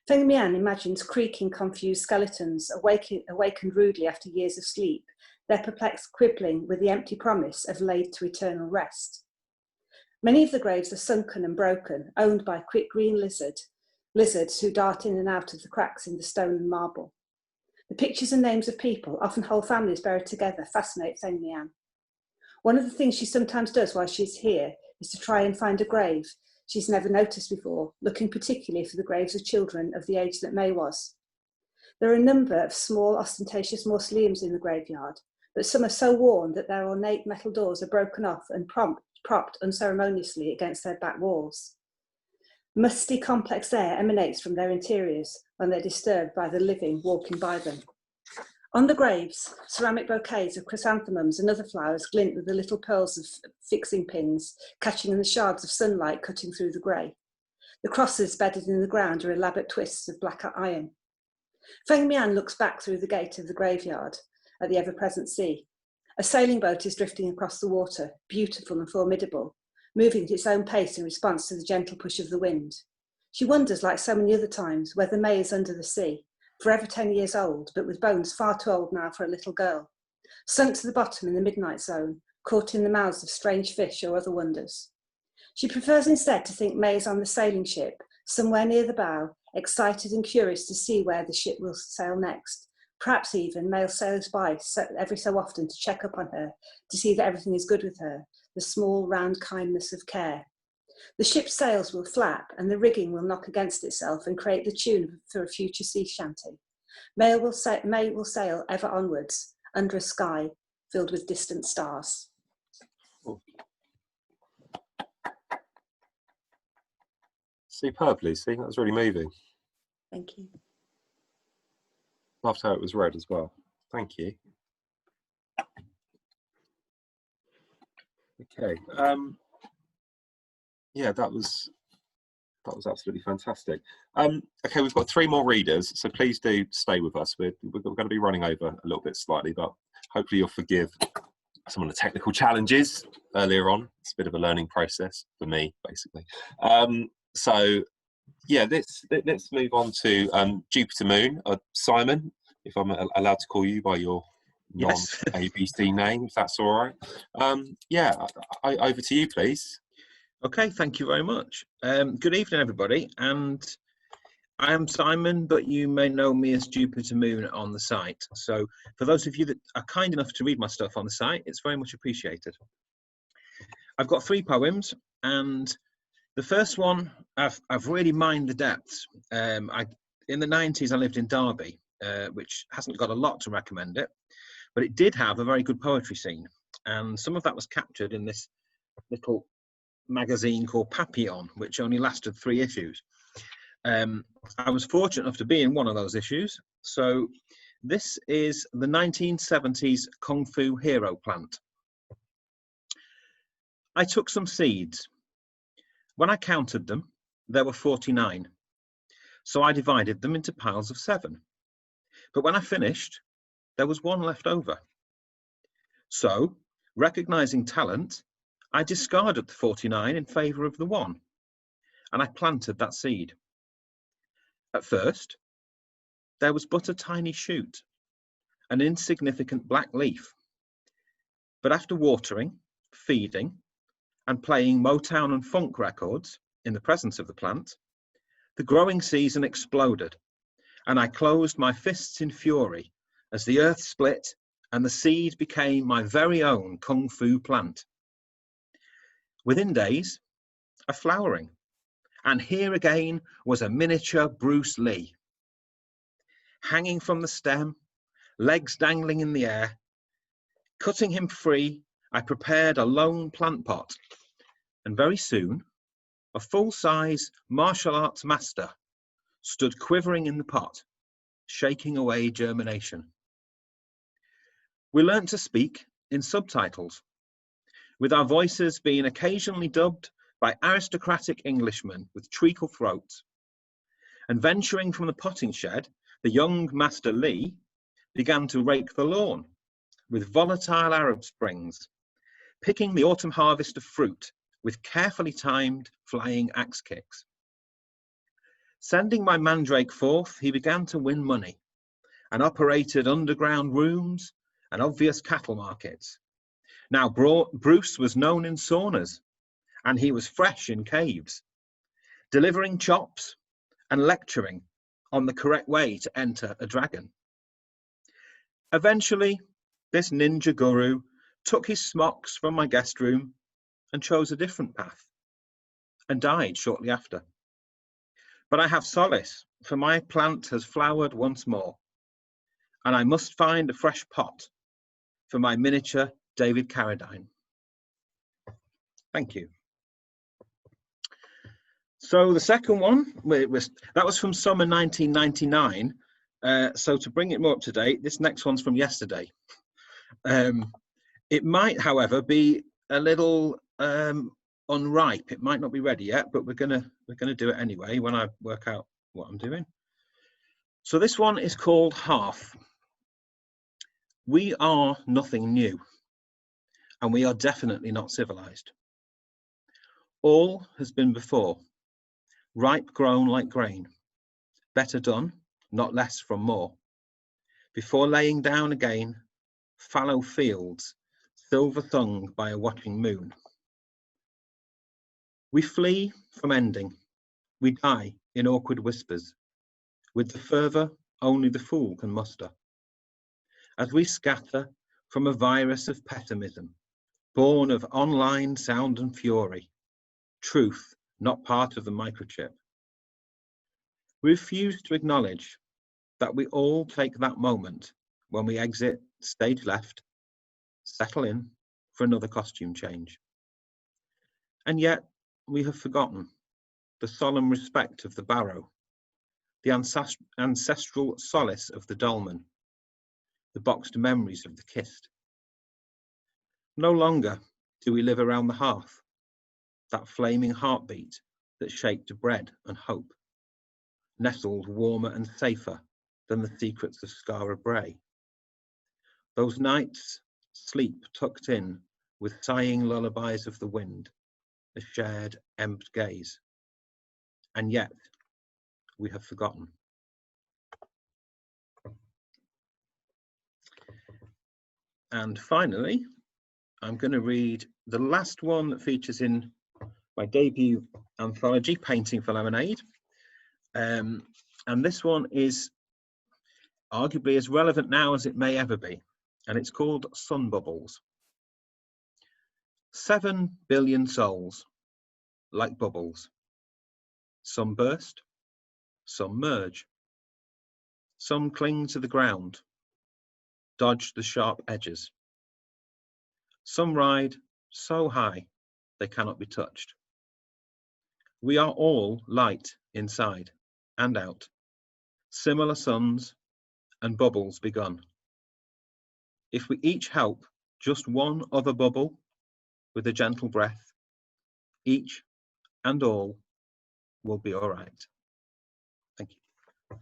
Feng Mian imagines creaking, confused skeletons, awakened rudely after years of sleep, their perplexed quibbling with the empty promise of laid to eternal rest. Many of the graves are sunken and broken, owned by quick green lizards who dart in and out of the cracks in the stone and marble. The pictures and names of people, often whole families buried together, fascinate Feng Mian. One of the things she sometimes does while she's here is to try and find a grave she's never noticed before, looking particularly for the graves of children of the age that May was. There are a number of small, ostentatious mausoleums in the graveyard, but some are so worn that their ornate metal doors are broken off and propped unceremoniously against their back walls. Musty, complex air emanates from their interiors when they're disturbed by the living walking by them. On the graves, ceramic bouquets of chrysanthemums and other flowers glint with the little pearls of fixing pins catching in the shards of sunlight cutting through the grey. The crosses bedded in the ground are elaborate twists of black iron. Feng Mian looks back through the gate of the graveyard at the ever-present sea. A sailing boat is drifting across the water, beautiful and formidable, moving at its own pace in response to the gentle push of the wind. She wonders, like so many other times, whether May is under the sea, forever 10 years old, but with bones far too old now for a little girl, sunk to the bottom in the midnight zone, caught in the mouths of strange fish or other wonders. She prefers instead to think May is on the sailing ship, somewhere near the bow, excited and curious to see where the ship will sail next. Perhaps even May sails by every so often to check up on her, to see that everything is good with her, the small round kindness of care. The ship's sails will flap and the rigging will knock against itself and create the tune for a future sea shanty. May will sail ever onwards, under a sky filled with distant stars. Superb, Lucy. That was really moving. Thank you. Loved how it was read as well. Thank you. Okay. Yeah, that was absolutely fantastic. Okay, we've got 3 more readers, so please do stay with us. We're going to be running over a little bit slightly, but hopefully you'll forgive some of the technical challenges earlier on. It's a bit of a learning process for me, basically. So yeah, let's move on to Jupitermoon. Simon, if I'm allowed to call you by your non-ABC name, if that's all right. Yeah, over to you, please. Okay, thank you very much. Good evening, everybody. And I am Simon, but you may know me as Jupitermoon on the site. So for those of you that are kind enough to read my stuff on the site, it's very much appreciated. I've got 3 poems, and the first one, I've really mined the depths. In the 90s, I lived in Derby, which hasn't got a lot to recommend it, but it did have a very good poetry scene. And some of that was captured in this little magazine called Papillon, which only lasted 3 issues. I was fortunate enough to be in one of those issues. So this is the 1970s Kung Fu hero plant. I took some seeds. When I counted them, there were 49. So I divided them into piles of 7. But when I finished, there was 1 left over. So, recognizing talent, I discarded the 49 in favour of the 1, and I planted that seed. At first, there was but a tiny shoot, an insignificant black leaf. But after watering, feeding, and playing Motown and funk records in the presence of the plant, the growing season exploded, and I closed my fists in fury as the earth split and the seed became my very own Kung Fu plant. Within days, a flowering, and here again was a miniature Bruce Lee. Hanging from the stem, legs dangling in the air, cutting him free, I prepared a lone plant pot, and very soon, a full-size martial arts master stood quivering in the pot, shaking away germination. We learnt to speak in subtitles, with our voices being occasionally dubbed by aristocratic Englishmen with treacle throats. And venturing from the potting shed, the young Master Lee began to rake the lawn with volatile Arab springs, picking the autumn harvest of fruit with carefully timed flying axe kicks. Sending my mandrake forth, he began to win money and operated underground rooms and obvious cattle markets. Now, Bruce was known in saunas, and he was fresh in caves, delivering chops and lecturing on the correct way to enter a dragon. Eventually, this ninja guru took his smocks from my guest room and chose a different path, and died shortly after. But I have solace for my plant has flowered once more, and I must find a fresh pot for my miniature David Carradine. Thank you. So the second one, that was from summer 1999. So to bring it more up to date, this next one's from yesterday. It might, however, be a little unripe. It might not be ready yet, but we're gonna do it anyway when I work out what I'm doing. So this one is called Half. We are nothing new, and we are definitely not civilized. All has been before, ripe grown like grain, better done, not less from more. Before laying down again, fallow fields, silver-tongued by a watching moon. We flee from ending, we die in awkward whispers, with the fervour only the fool can muster. As we scatter from a virus of pessimism, born of online sound and fury, truth not part of the microchip. We refuse to acknowledge that we all take that moment when we exit stage left, settle in for another costume change. And yet we have forgotten the solemn respect of the barrow, the ancestral solace of the dolmen, the boxed memories of the kissed. No longer do we live around the hearth, that flaming heartbeat that shaped bread and hope, nestled warmer and safer than the secrets of Skara Brae. Those nights, sleep tucked in with sighing lullabies of the wind, a shared empty gaze. And yet, we have forgotten. And finally, I'm going to read the last one that features in my debut anthology, Painting for Lemonade. And this one is arguably as relevant now as it may ever be, and it's called Sun Bubbles. 7 billion souls, like bubbles. Some burst, some merge. Some cling to the ground, dodge the sharp edges. Some ride so high they cannot be touched. We are all light inside and out, similar suns and bubbles begun. If we each help just one other bubble with a gentle breath, each and all will be all right. Thank you.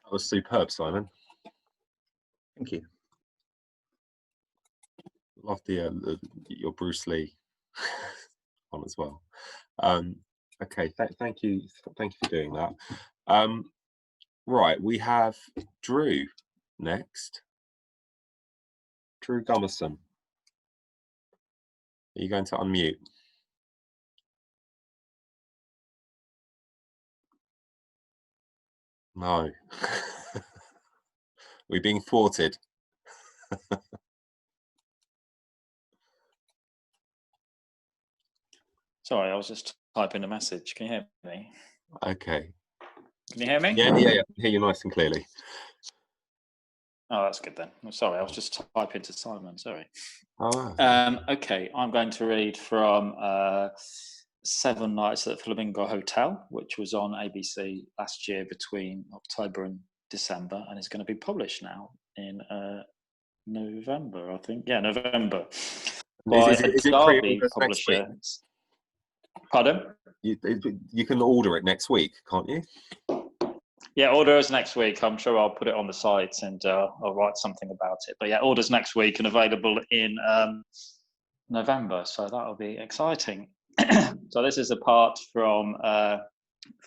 That was superb, Simon. Thank you. Love your Bruce Lee on as well. Okay, thank you for doing that. Right, we have Drew next. Drew Gummerson. Are you going to unmute? No. We're being thwarted. Sorry, I was just typing a message. Can you hear me? Okay. Can you hear me? Yeah. I hear you nice and clearly. Oh, that's good then. I'm sorry, I was just typing to Simon. Sorry. Oh. Okay, I'm going to read from 7 Nights at the Flamingo Hotel, which was on ABC last year between October and December, and it's going to be published now in November, I think. Yeah, November. Is it Derby publisher. Pardon? You can order it next week, can't you? Yeah, orders next week. I'm sure I'll put it on the site and I'll write something about it. But yeah, orders next week and available in November. So that'll be exciting. So this is a part from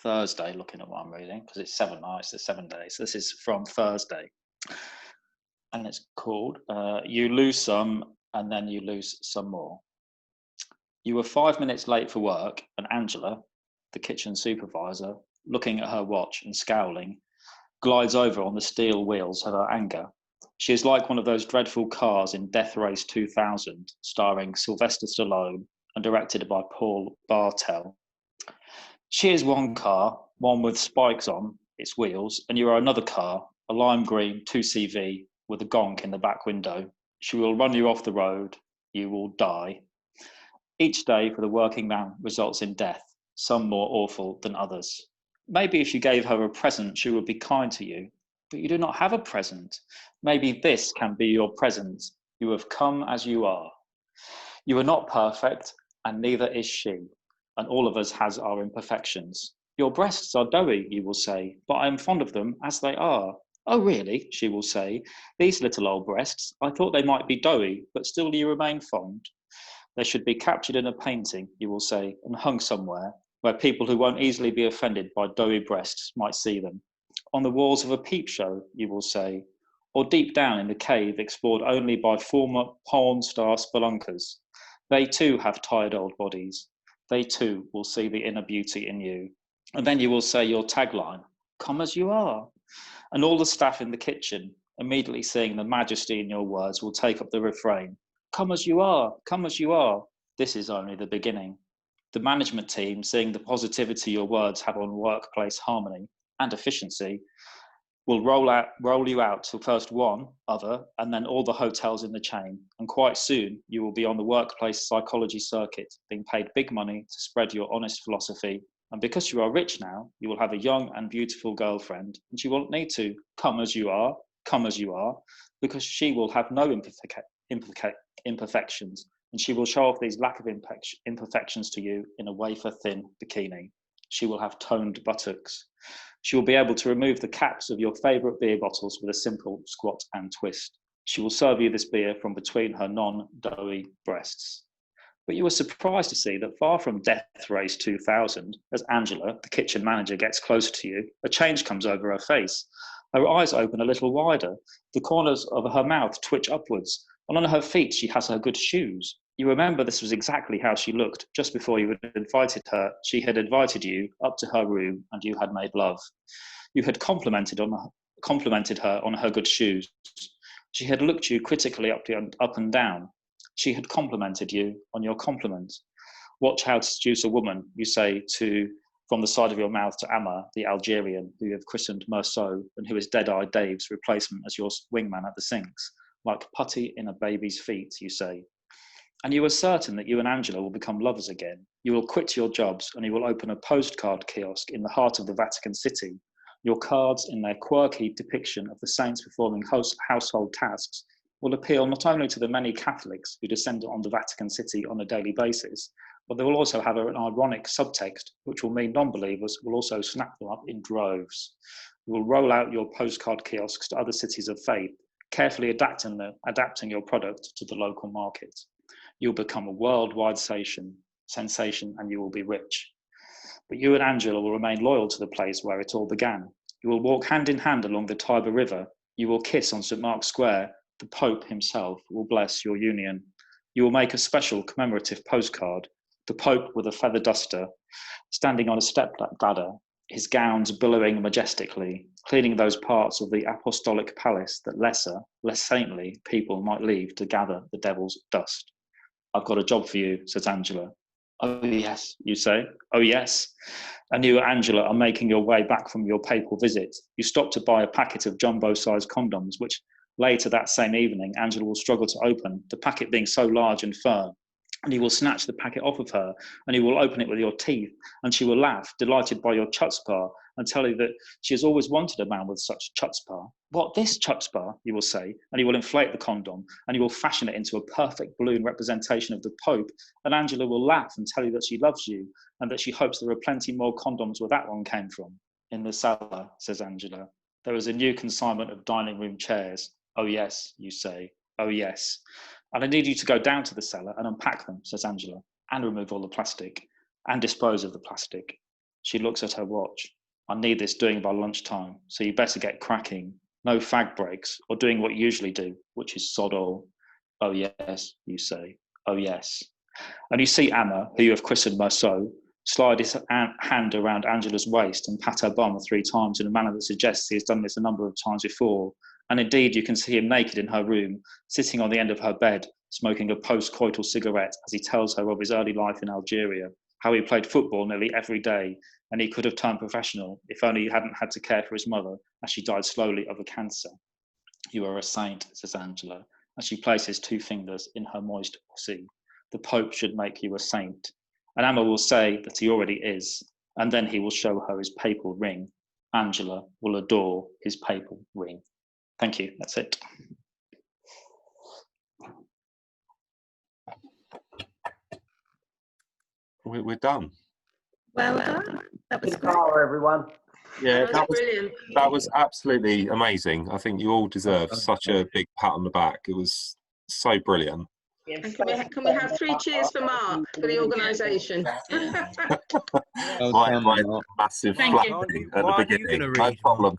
Thursday, looking at what I'm reading, because it's 7 nights, there's 7 days. So this is from Thursday. And it's called You Lose Some and Then You Lose Some More. You were 5 minutes late for work, and Angela, the kitchen supervisor, looking at her watch and scowling, glides over on the steel wheels of her anger. She is like one of those dreadful cars in Death Race 2000, starring Sylvester Stallone and directed by Paul Bartel. She is one car, one with spikes on its wheels, and you are another car, a lime green 2CV with a gonk in the back window. She will run you off the road. You will die. Each day for the working man results in death, some more awful than others. Maybe if you gave her a present, she would be kind to you, but you do not have a present. Maybe this can be your present. You have come as you are. You are not perfect, and neither is she, and all of us has our imperfections. Your breasts are doughy, you will say, but I am fond of them as they are. Oh, really, she will say, these little old breasts, I thought they might be doughy, but still you remain fond. They should be captured in a painting, you will say, and hung somewhere, where people who won't easily be offended by doughy breasts might see them. On the walls of a peep show, you will say, or deep down in the cave explored only by former porn star spelunkers. They too have tired old bodies. They too will see the inner beauty in you. And then you will say your tagline, come as you are. And all the staff in the kitchen, immediately seeing the majesty in your words, will take up the refrain, come as you are, come as you are. This is only the beginning. The management team, seeing the positivity your words have on workplace harmony and efficiency, will roll you out to first one, other, and then all the hotels in the chain. And quite soon, you will be on the workplace psychology circuit, being paid big money to spread your honest philosophy. And because you are rich now, you will have a young and beautiful girlfriend, and she won't need to come as you are, because she will have no imperfections, and she will show off these lack of imperfections to you in a wafer-thin bikini. She will have toned buttocks. She will be able to remove the caps of your favourite beer bottles with a simple squat and twist. She will serve you this beer from between her non-doughy breasts. But you were surprised to see that far from Death Race 2000, as Angela, the kitchen manager, gets closer to you, a change comes over her face. Her eyes open a little wider. The corners of her mouth twitch upwards. And on her feet, she has her good shoes. You remember this was exactly how she looked just before you had invited her. She had invited you up to her room and you had made love. You had complimented her on her good shoes. She had looked you critically up and down. She had complimented you on your compliment. Watch how to seduce a woman, you say from the side of your mouth to Amma, the Algerian, who you have christened Merceau, and who is Dead-Eye Dave's replacement as your wingman at the sinks. Like putty in a baby's feet, you say. And you are certain that you and Angela will become lovers again. You will quit your jobs and you will open a postcard kiosk in the heart of the Vatican City. Your cards, in their quirky depiction of the saints performing household tasks, will appeal not only to the many Catholics who descend on the Vatican City on a daily basis, but they will also have an ironic subtext, which will mean non-believers will also snap them up in droves. You will roll out your postcard kiosks to other cities of faith, carefully adapting your product to the local market. You'll become a worldwide sensation and you will be rich. But you and Angela will remain loyal to the place where it all began. You will walk hand in hand along the Tiber River. You will kiss on St. Mark's Square. The Pope himself will bless your union. You will make a special commemorative postcard. The Pope with a feather duster, standing on a step ladder, his gowns billowing majestically, cleaning those parts of the apostolic palace that lesser, less saintly people might leave to gather the devil's dust. I've got a job for you, says Angela. Oh, yes, you say. Oh, yes. And you, Angela, are making your way back from your papal visit. You stop to buy a packet of jumbo-sized condoms, which later that same evening, Angela will struggle to open, the packet being so large and firm. And you will snatch the packet off of her, and you will open it with your teeth, and she will laugh, delighted by your chutzpah, and tell you that she has always wanted a man with such chutzpah. What, this chutzpah, you will say, and you will inflate the condom, and you will fashion it into a perfect balloon representation of the Pope, and Angela will laugh and tell you that she loves you, and that she hopes there are plenty more condoms where that one came from. In the cellar, says Angela, there is a new consignment of dining room chairs. Oh yes, you say, oh yes. And I need you to go down to the cellar and unpack them, says Angela, and remove all the plastic, and dispose of the plastic. She looks at her watch. I need this doing by lunchtime, so you better get cracking. No fag breaks, or doing what you usually do, which is sod all. Oh yes, you say, oh yes. And you see Amma, who you have christened Merceau, slide his hand around Angela's waist and pat her bum 3 times in a manner that suggests he has done this a number of times before. And indeed, you can see him naked in her room, sitting on the end of her bed, smoking a post-coital cigarette as he tells her of his early life in Algeria, how he played football nearly every day, and he could have turned professional if only he hadn't had to care for his mother as she died slowly of a cancer. You are a saint, says Angela, as she places 2 fingers in her moist pussy. The Pope should make you a saint. And Emma will say that he already is, and then he will show her his papal ring. Angela will adore his papal ring. Thank you, that's it. We're done. Well done. That was Good great. call, everyone. Yeah, Brilliant. that was absolutely amazing. I think you all deserve such a big pat on the back. It was so brilliant. And can we have 3 cheers for Mark, for the organisation? My massive Thank you. flapping at the beginning. No problem.